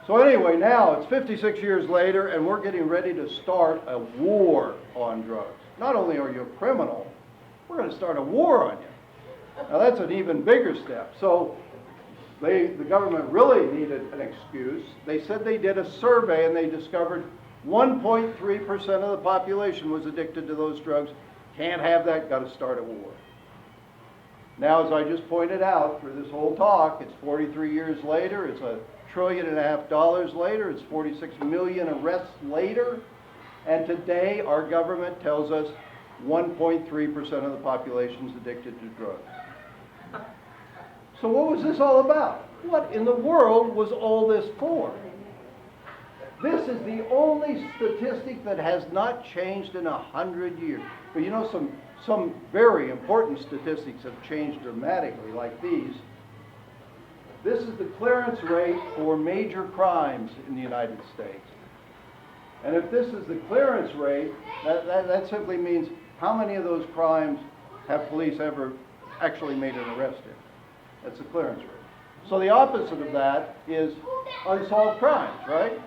So anyway, now it's 56 years later, and we're getting ready to start a war on drugs. Not only are you a criminal, we're going to start a war on you. Now that's an even bigger step. So the government really needed an excuse. They said they did a survey, and they discovered 1.3% of the population was addicted to those drugs. Can't have that, got to start a war. Now, as I just pointed out through this whole talk, it's 43 years later, it's $1.5 trillion later, it's 46 million arrests later, and today our government tells us 1.3% of the population is addicted to drugs. So what was this all about? What in the world was all this for? This is the only statistic that has not changed in 100 years. But you know, some very important statistics have changed dramatically, like these. This is the clearance rate for major crimes in the United States. And if this is the clearance rate, that simply means how many of those crimes have police ever actually made an arrest in. That's the clearance rate. So the opposite of that is unsolved crimes, right?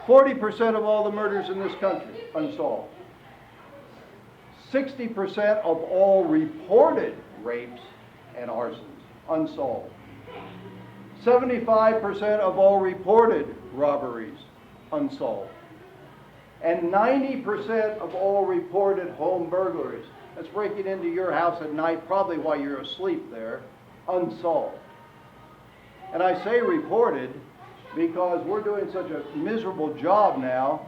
40% of all the murders in this country, unsolved. 60% of all reported rapes and arsons, unsolved. 75% of all reported robberies, unsolved. And 90% of all reported home burglaries, that's breaking into your house at night, probably while you're asleep there, unsolved. And I say reported because we're doing such a miserable job now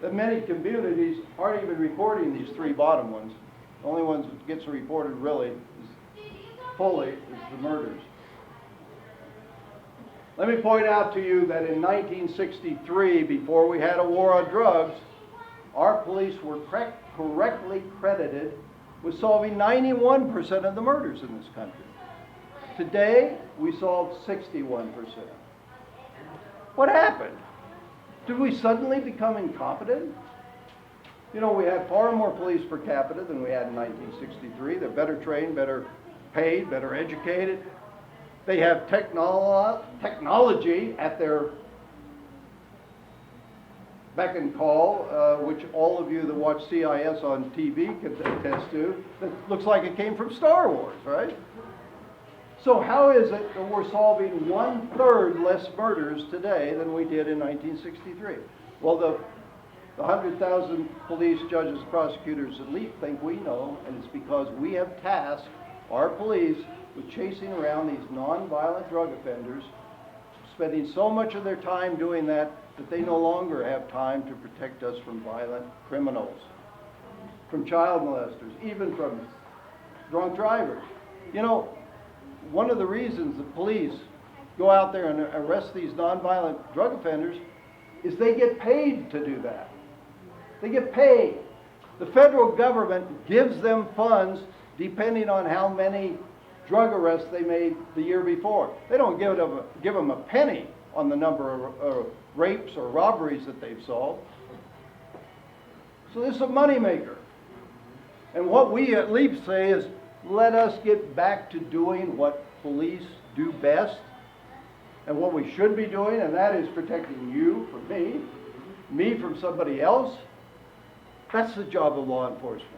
that many communities aren't even reporting these three bottom ones. The only ones that gets reported really fully is the murders. Let me point out to you that in 1963, before we had a war on drugs, our police were correctly credited with solving 91% of the murders in this country. Today, we solved 61%. What happened? Did we suddenly become incompetent? You know, we have far more police per capita than we had in 1963. They're better trained, better paid, better educated. They have technology at their beck and call, which all of you that watch CIS on TV can attest to. That looks like it came from Star Wars, right? So how is it that we're solving 1/3 less murders today than we did in 1963? Well, the 100,000 police, judges, prosecutors, elite think we know, and it's because we have tasked our police with chasing around these nonviolent drug offenders, spending so much of their time doing that they no longer have time to protect us from violent criminals, from child molesters, even from drunk drivers. You know, one of the reasons the police go out there and arrest these nonviolent drug offenders is they get paid to do that. They get paid. The federal government gives them funds depending on how many drug arrests they made the year before. They don't give them a penny on the number of rapes or robberies that they've solved. So this is a moneymaker. And what we at LEAP say is, let us get back to doing what police do best and what we should be doing, and that is protecting you from me from somebody else. That's the job of law enforcement.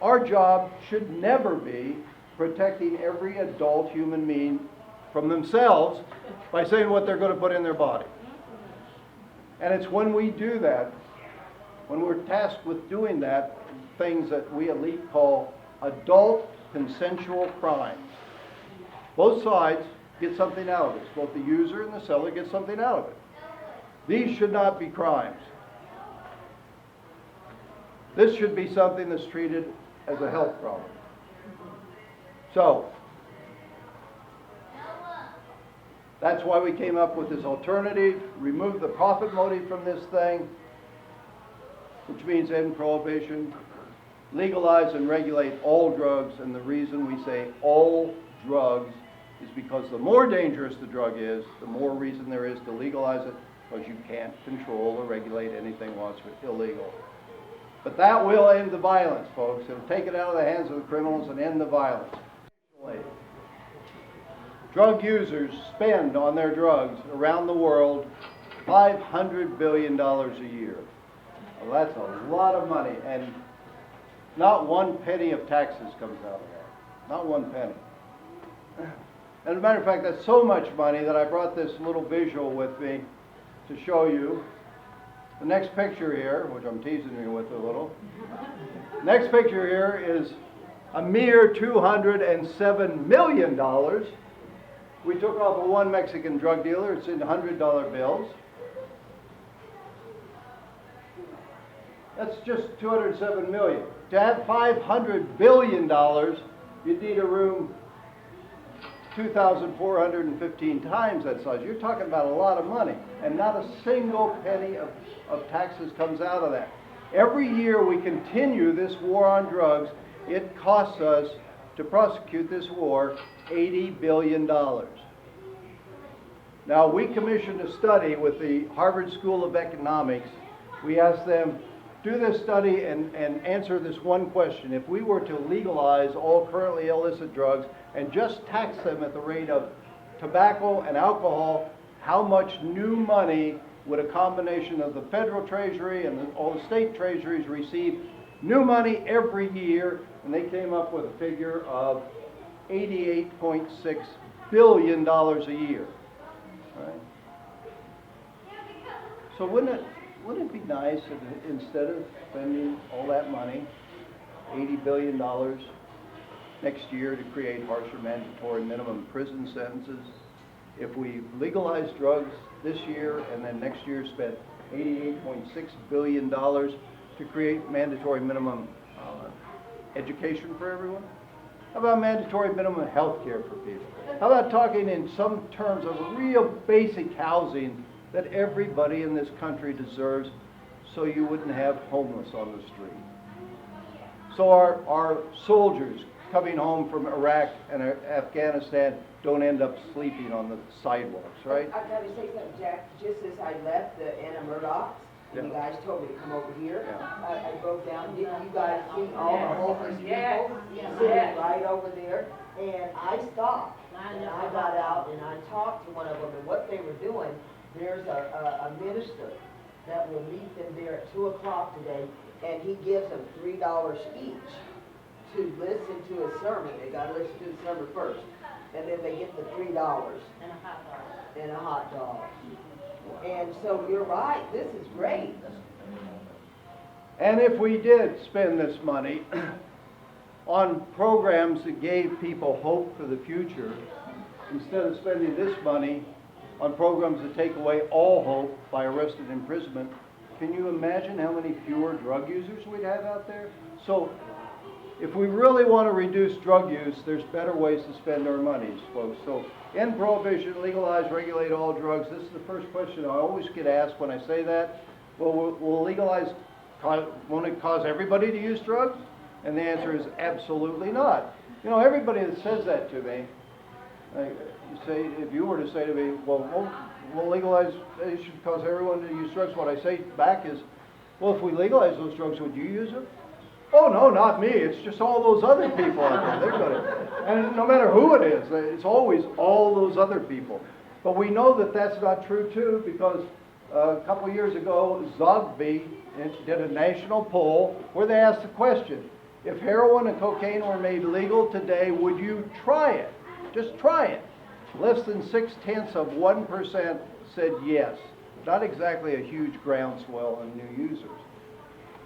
Our job should never be protecting every adult human being from themselves by saying what they're going to put in their body. And it's when we do that, when we're tasked with doing that, things that we elite call adult consensual crimes. Both sides get something out of this. Both the user and the seller get something out of it. These should not be crimes. This should be something that's treated as a health problem. So, that's why we came up with this alternative, remove the profit motive from this thing, which means end prohibition, legalize and regulate all drugs, and the reason we say all drugs is because the more dangerous the drug is, the more reason there is to legalize it, because you can't control or regulate anything once it's illegal. But that will end the violence, folks. It'll take it out of the hands of the criminals and end the violence. Drug users spend on their drugs around the world $500 billion a year. Well, that's a lot of money, and not one penny of taxes comes out of that. Not one penny. As a matter of fact, that's so much money that I brought this little visual with me to show you. The next picture here, which I'm teasing you with a little. Next picture here is a mere $207 million. We took off of one Mexican drug dealer. It's in $100 bills. That's just $207 million. To have $500 billion, you'd need a room 2,415 times that size. You're talking about a lot of money, and not a single penny of taxes comes out of that. Every year we continue this war on drugs, it costs us to prosecute this war $80 billion. Now, we commissioned a study with the Harvard School of Economics. We asked them, do this study and answer this one question. If we were to legalize all currently illicit drugs and just tax them at the rate of tobacco and alcohol, how much new money would a combination of the federal treasury and all the state treasuries receive? New money every year, and they came up with a figure of $88.6 billion a year. Right? So wouldn't it be nice if instead of spending all that money, $80 billion next year to create harsher mandatory minimum prison sentences, if we legalize drugs this year and then next year spend $88.6 billion to create mandatory minimum education for everyone? How about mandatory minimum health care for people? How about talking in some terms of real basic housing that everybody in this country deserves, so you wouldn't have homeless on the street? So our soldiers coming home from Iraq and Afghanistan don't end up sleeping on the sidewalks, right? I gotta say something, Jack. Just as I left the Anna Murdoch's, and you guys told me to come over here, I broke down. Didn't you guys see all the homeless people sitting right over there? And I stopped, and I got out, and I talked to one of them, and what they were doing, there's a minister that will meet them there at 2 o'clock today, and he gives them $3 each to listen to a sermon. They gotta listen to the sermon first, and then they get the $3 and a hot dog. And a hot dog. And so you're right. This is great. And if we did spend this money on programs that gave people hope for the future, instead of spending this money on programs that take away all hope by arrested imprisonment, can you imagine how many fewer drug users we'd have out there? So if we really want to reduce drug use, there's better ways to spend our monies, folks. So end prohibition, legalize, regulate all drugs. This is the first question I always get asked when I say that. Well, will legalize, won't it cause everybody to use drugs? And the answer is absolutely not. You know, everybody that says that to me, you say, if you were to say to me, well, we'll legalize, it should cause everyone to use drugs. What I say back is, well, if we legalize those drugs, would you use them? Oh, no, not me. It's just all those other people out there. They're going to. And no matter who it is, it's always all those other people. But we know that that's not true, too, because a couple of years ago, Zogby did a national poll where they asked the question, if heroin and cocaine were made legal today, would you try it? Just try it. Less than 0.6% said yes. Not exactly a huge groundswell in new users.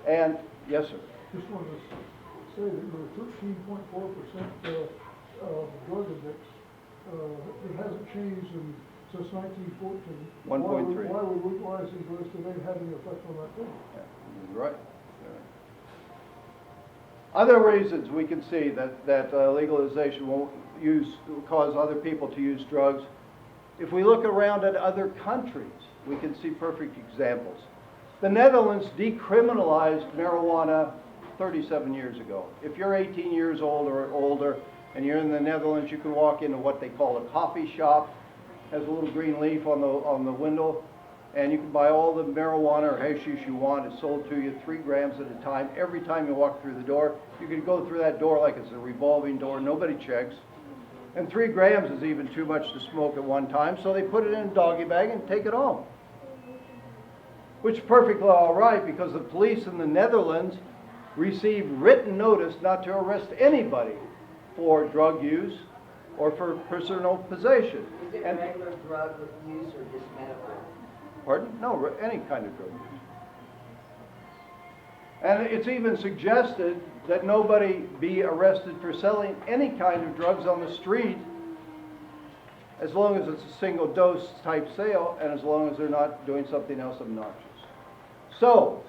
And, yes, sir. Just wanted to say that we're 13.4% drug addicts. It hasn't changed since 1914. 1.3. Why would legalizing drugs today have any effect on that thing? Yeah, you're right. Other reasons we can see that legalization won't cause other people to use drugs. If we look around at other countries, we can see perfect examples. The Netherlands decriminalized marijuana 37 years ago. If you're 18 years old or older and you're in the Netherlands, you can walk into what they call a coffee shop. Has a little green leaf on the window, and you can buy all the marijuana or hashish you want. It's sold to you 3 grams at a time. Every time you walk through the door, you can go through that door like it's a revolving door. Nobody checks. And 3 grams is even too much to smoke at one time, so they put it in a doggy bag and take it home. Which is perfectly all right, because the police in the Netherlands receive written notice not to arrest anybody for drug use or for personal possession. Is it regular drug use or just medical? Pardon? No, any kind of drug use. And it's even suggested that nobody be arrested for selling any kind of drugs on the street as long as it's a single dose type sale and as long as they're not doing something else obnoxious. So,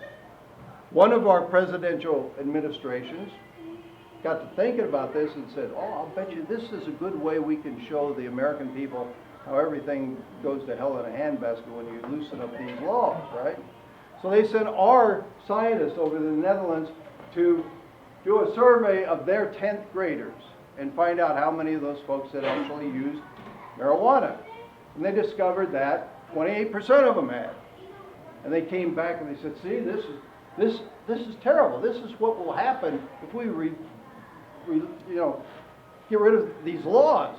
one of our presidential administrations got to thinking about this and said, oh, I'll bet you this is a good way we can show the American people how everything goes to hell in a handbasket when you loosen up these laws, right? So they sent our scientists over to the Netherlands to do a survey of their 10th graders and find out how many of those folks had actually used marijuana. And they discovered that 28% of them had. And they came back and they said, see, this is terrible. This is what will happen if we get rid of these laws.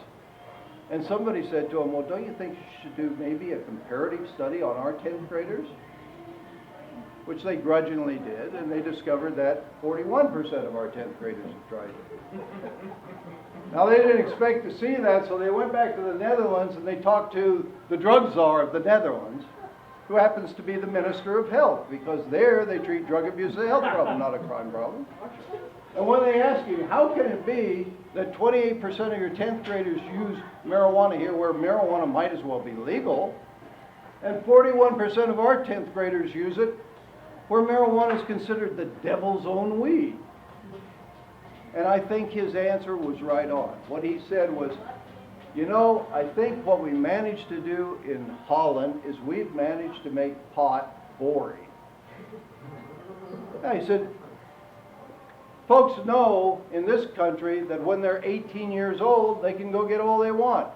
And somebody said to them, well, don't you think you should do maybe a comparative study on our 10th graders? which they grudgingly did, and they discovered that 41% of our 10th graders have tried it. Now, they didn't expect to see that, so they went back to the Netherlands and they talked to the drug czar of the Netherlands, who happens to be the Minister of Health, because there they treat drug abuse as a health problem, not a crime problem. And when they ask you, how can it be that 28% of your 10th graders use marijuana here, where marijuana might as well be legal, and 41% of our 10th graders use it, where marijuana is considered the devil's own weed? And I think his answer was right on. What he said was, you know, I think what we managed to do in Holland is we've managed to make pot boring. He said, folks know in this country that when they're 18 years old, they can go get all they want.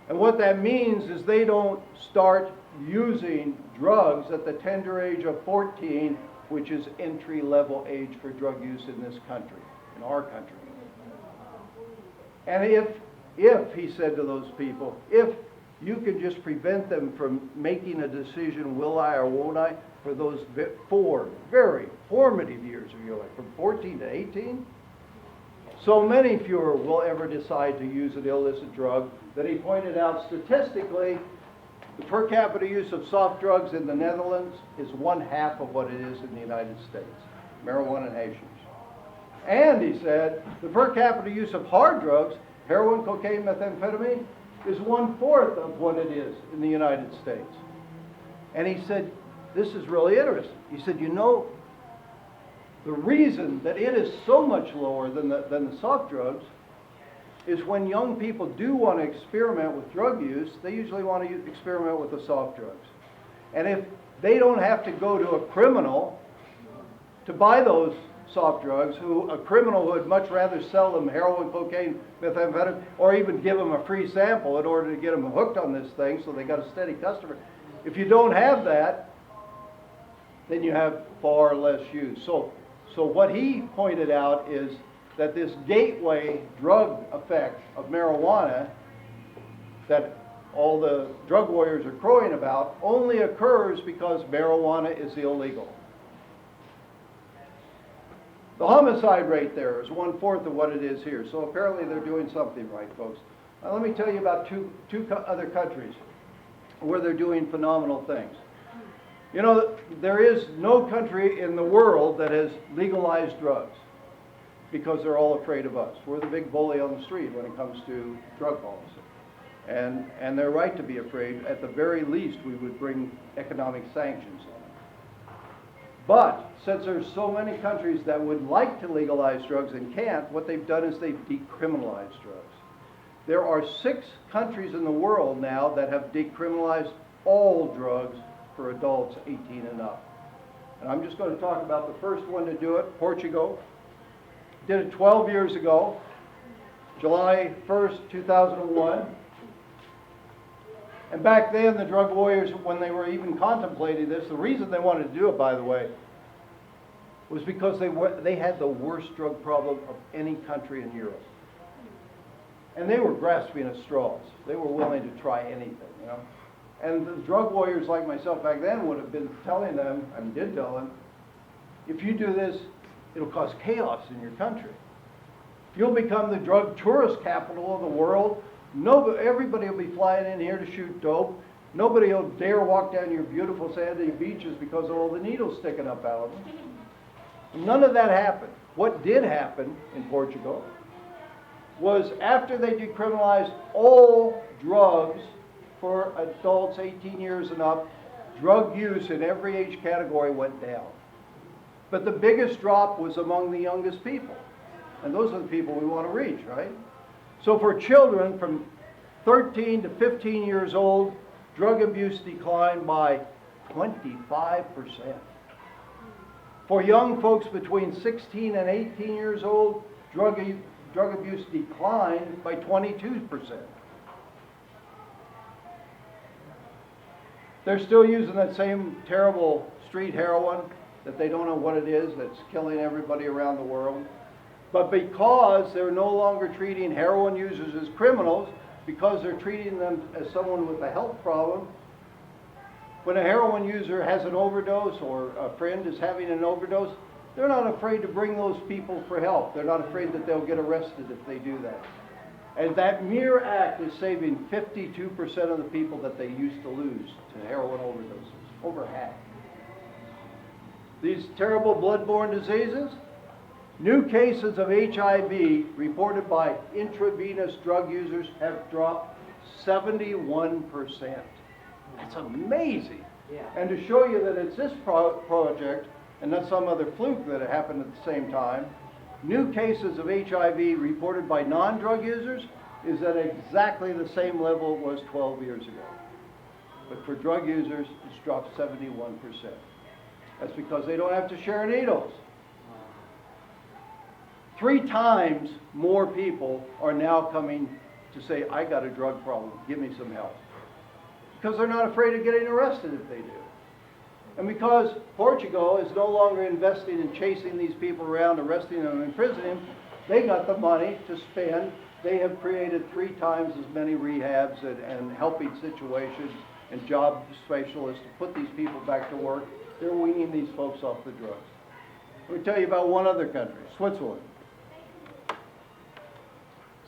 And what that means is they don't start using drugs at the tender age of 14, which is entry-level age for drug use in this country, in our country. And if, he said to those people, if you can just prevent them from making a decision, will I or won't I, for those 4 very formative years of your life, from 14 to 18, so many fewer will ever decide to use an illicit drug that he pointed out statistically, the per capita use of soft drugs in the Netherlands is 1/2 of what it is in the United States, marijuana and hashish. And he said, the per capita use of hard drugs, heroin, cocaine, methamphetamine, is 1/4 of what it is in the United States. And he said, this is really interesting. He said, you know, the reason that it is so much lower than the soft drugs is when young people do want to experiment with drug use, they usually want to experiment with the soft drugs. And if they don't have to go to a criminal to buy those soft drugs, a criminal would much rather sell them heroin, cocaine, methamphetamine, or even give them a free sample in order to get them hooked on this thing so they got a steady customer. If you don't have that, then you have far less use. So what he pointed out is that this gateway drug effect of marijuana that all the drug warriors are crowing about only occurs because marijuana is illegal. The homicide rate there is 1/4 of what it is here. So apparently they're doing something right, folks. Now let me tell you about two other countries where they're doing phenomenal things. You know, there is no country in the world that has legalized drugs because they're all afraid of us. We're the big bully on the street when it comes to drug policy. And they're right to be afraid. At the very least, we would bring economic sanctions on them. But since there's so many countries that would like to legalize drugs and can't, what they've done is they've decriminalized drugs. There are 6 countries in the world now that have decriminalized all drugs for adults 18 and up. And I'm just going to talk about the first one to do it, Portugal. Did it 12 years ago, July 1st, 2001. And back then, the drug warriors, when they were even contemplating this, the reason they wanted to do it, by the way, was because they had the worst drug problem of any country in Europe. And they were grasping at straws. They were willing to try anything, you know. And the drug warriors like myself back then would have been telling them, and did tell them, if you do this, it'll cause chaos in your country. You'll become the drug tourist capital of the world. Everybody will be flying in here to shoot dope. Nobody will dare walk down your beautiful sandy beaches because of all the needles sticking up out of them. None of that happened. What did happen in Portugal was after they decriminalized all drugs for adults 18 years and up, drug use in every age category went down. But the biggest drop was among the youngest people. And those are the people we want to reach, right? So for children from 13 to 15 years old, drug abuse declined by 25%. For young folks between 16 and 18 years old, drug abuse declined by 22%. They're still using that same terrible street heroin that they don't know what it is, that's killing everybody around the world. But because they're no longer treating heroin users as criminals, because they're treating them as someone with a health problem, When a heroin user has an overdose or a friend is having an overdose, they're not afraid to bring those people for help. They're not afraid that they'll get arrested if they do that. And that mere act is saving 52% of the people that they used to lose to heroin overdoses, over half. These terrible bloodborne diseases, new cases of HIV reported by intravenous drug users have dropped 71%. That's amazing. Yeah. And to show you that it's this project and not some other fluke that it happened at the same time, new cases of HIV reported by non-drug users is at exactly the same level it was 12 years ago. But for drug users, it's dropped 71%. That's because they don't have to share needles. 3 times more people are now coming to say, I got a drug problem, give me some help. Because they're not afraid of getting arrested if they do. And because Portugal is no longer investing in chasing these people around, arresting them, and imprisoning them, they got the money to spend. They have created 3 times as many rehabs and helping situations and job specialists to put these people back to work. They're weaning these folks off the drugs. Let me tell you about one other country, Switzerland.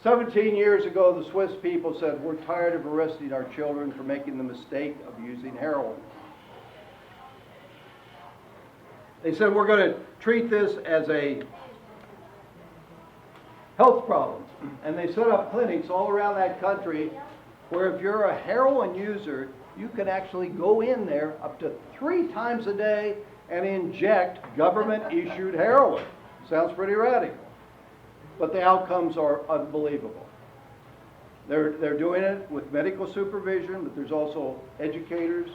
17 years ago, the Swiss people said, we're tired of arresting our children for making the mistake of using heroin. They said, we're going to treat this as a health problem. And they set up clinics all around that country where if you're a heroin user, you can actually go in there up to 3 times a day and inject government-issued heroin. Sounds pretty radical. But the outcomes are unbelievable. They're doing it with medical supervision, but there's also educators,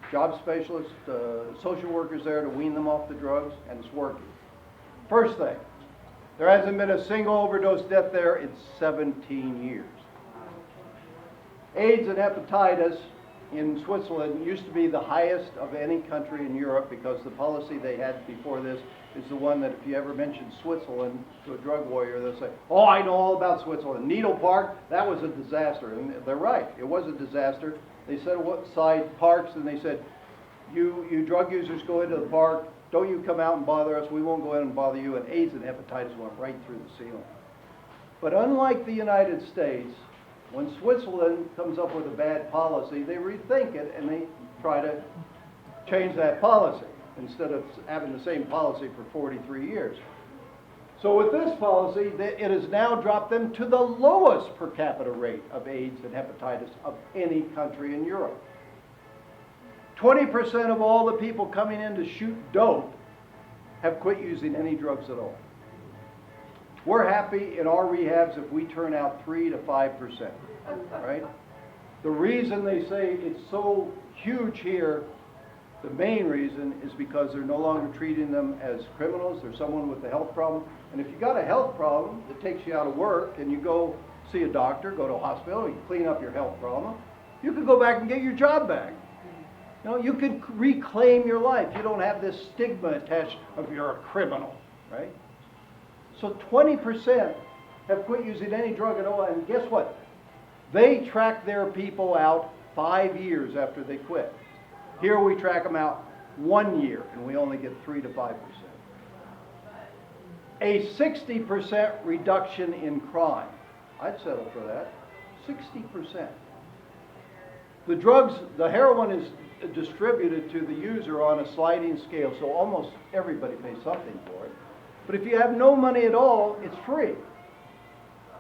job specialists, social workers there to wean them off the drugs, and it's working. First thing, there hasn't been a single overdose death there in 17 years. AIDS and hepatitis in Switzerland used to be the highest of any country in Europe because the policy they had before this is the one that if you ever mention Switzerland to a drug warrior, they'll say, oh, I know all about Switzerland. Needle Park, that was a disaster. And they're right, it was a disaster. They set aside parks and they said, you drug users go into the park, don't you come out and bother us, we won't go in and bother you. And AIDS and hepatitis went right through the ceiling. But unlike the United States, when Switzerland comes up with a bad policy, they rethink it and they try to change that policy instead of having the same policy for 43 years. So with this policy, it has now dropped them to the lowest per capita rate of AIDS and hepatitis of any country in Europe. 20% of all the people coming in to shoot dope have quit using any drugs at all. We're happy in our rehabs if we turn out 3 to 5%, right? The reason they say it's so huge here, the main reason is because they're no longer treating them as criminals. They're someone with a health problem. And if you got a health problem that takes you out of work and you go see a doctor, go to a hospital, you clean up your health problem, you can go back and get your job back. You know, you can reclaim your life. You don't have this stigma attached of you're a criminal, right? So 20% have quit using any drug at all, and guess what? They track their people out 5 years after they quit. Here we track them out 1 year, and we only get 3 to 5%. A 60% reduction in crime. I'd settle for that. 60%. The drugs, the heroin is distributed to the user on a sliding scale, so almost everybody pays something for it. But if you have no money at all, it's free.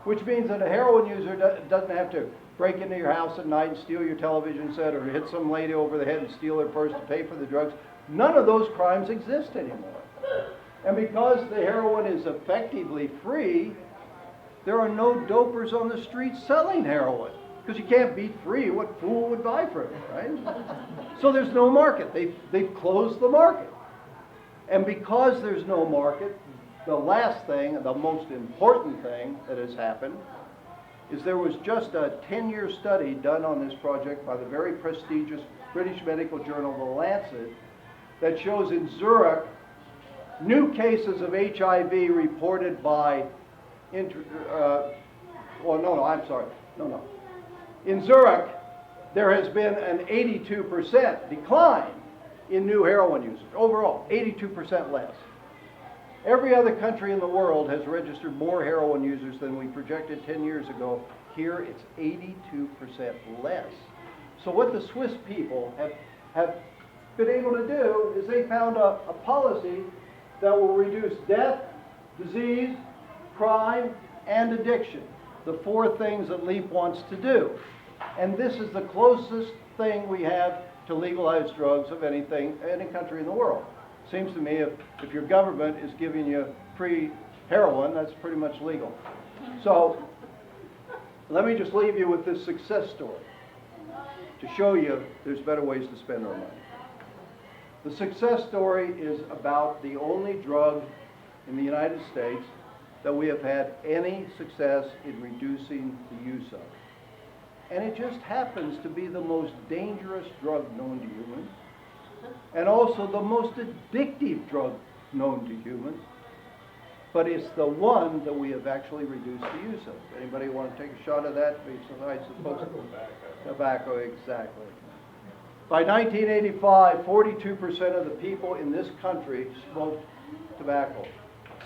Which means that a heroin user doesn't have to break into your house at night and steal your television set or hit some lady over the head and steal her purse to pay for the drugs. None of those crimes exist anymore. And because the heroin is effectively free, there are no dopers on the street selling heroin. Because you can't beat free. What fool would buy from it, right? So there's no market. They've closed the market. And because there's no market, the last thing, the most important thing that has happened is there was just a 10-year study done on this project by the very prestigious British medical journal, The Lancet, that shows in Zurich, new cases of HIV reported by, In Zurich, there has been an 82% decline in new heroin users. Overall, 82% less. Every other country in the world has registered more heroin users than we projected 10 years ago. Here, it's 82% less. So what the Swiss people have been able to do is they found a policy that will reduce death, disease, crime, and addiction. The four things that LEAP wants to do. And this is the closest thing we have to legalized drugs of any country in the world. Seems to me if your government is giving you free heroin, that's pretty much legal. So let me just leave you with this success story to show you there's better ways to spend our money. The success story is about the only drug in the United States that we have had any success in reducing the use of. And it just happens to be the most dangerous drug known to humans, and also the most addictive drug known to humans, but it's the one that we have actually reduced the use of. Anybody want to take a shot of that besides the folks? Tobacco, exactly. By 1985, 42% of the people in this country smoked tobacco,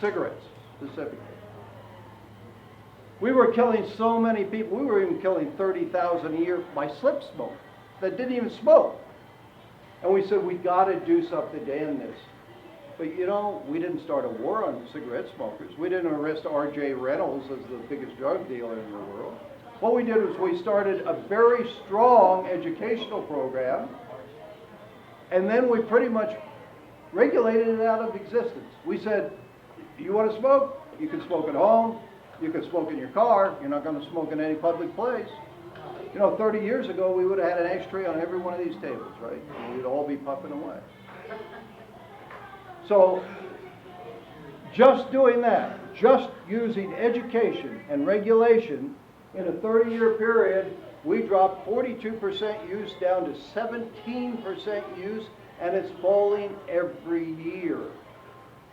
cigarettes specifically. We were killing so many people. We were even killing 30,000 a year by slip smoke that didn't even smoke. And we said, we got to do something to end this. But you know, we didn't start a war on cigarette smokers. We didn't arrest R.J. Reynolds as the biggest drug dealer in the world. What we did was we started a very strong educational program, and then we pretty much regulated it out of existence. We said, you want to smoke? You can smoke at home. You can smoke in your car. You're not going to smoke in any public place. You know, 30 years ago, we would have had an ashtray on every one of these tables, right? And we'd all be puffing away. So, just doing that, just using education and regulation in a 30-year period, we dropped 42% use down to 17% use, and it's falling every year.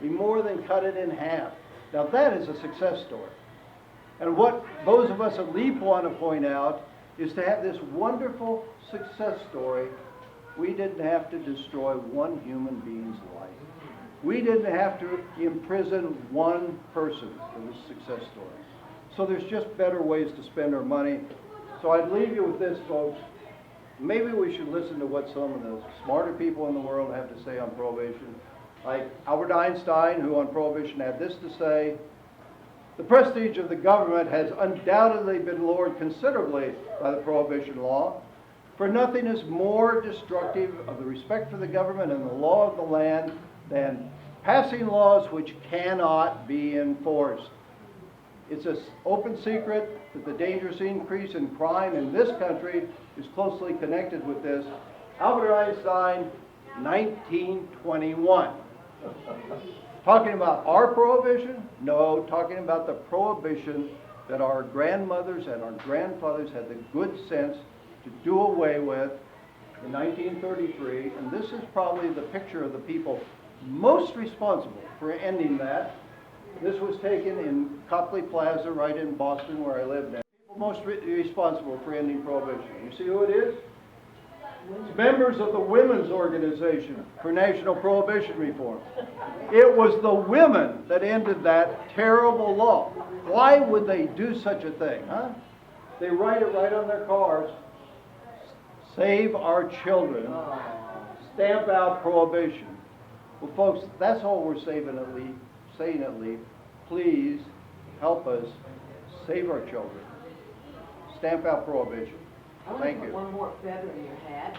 We more than cut it in half. Now that is a success story. And what those of us at LEAP want to point out is to have this wonderful success story. We didn't have to destroy one human being's life. We didn't have to imprison one person for this success story. So there's just better ways to spend our money. So I'd leave you with this, folks. Maybe we should listen to what some of the smarter people in the world have to say on prohibition. Like Albert Einstein, who on prohibition had this to say: the prestige of the government has undoubtedly been lowered considerably by the prohibition law, for nothing is more destructive of the respect for the government and the law of the land than passing laws which cannot be enforced. It's an open secret that the dangerous increase in crime in this country is closely connected with this. Albert Einstein, 1921. Talking about our prohibition? No, talking about the prohibition that our grandmothers and our grandfathers had the good sense to do away with in 1933. And this is probably the picture of the people most responsible for ending that. This was taken in Copley Plaza, right in Boston, where I live now. People most responsible for ending prohibition. You see who it is? It's members of the Women's Organization for National Prohibition Reform. It was the women that ended that terrible law. Why would they do such a thing, huh? They write it right on their cars. Save our children. Stamp out prohibition. Well, folks, that's all we're saying at LEAP. Please help us save our children. Stamp out prohibition. Thank you. I want to put one more feather in your hat.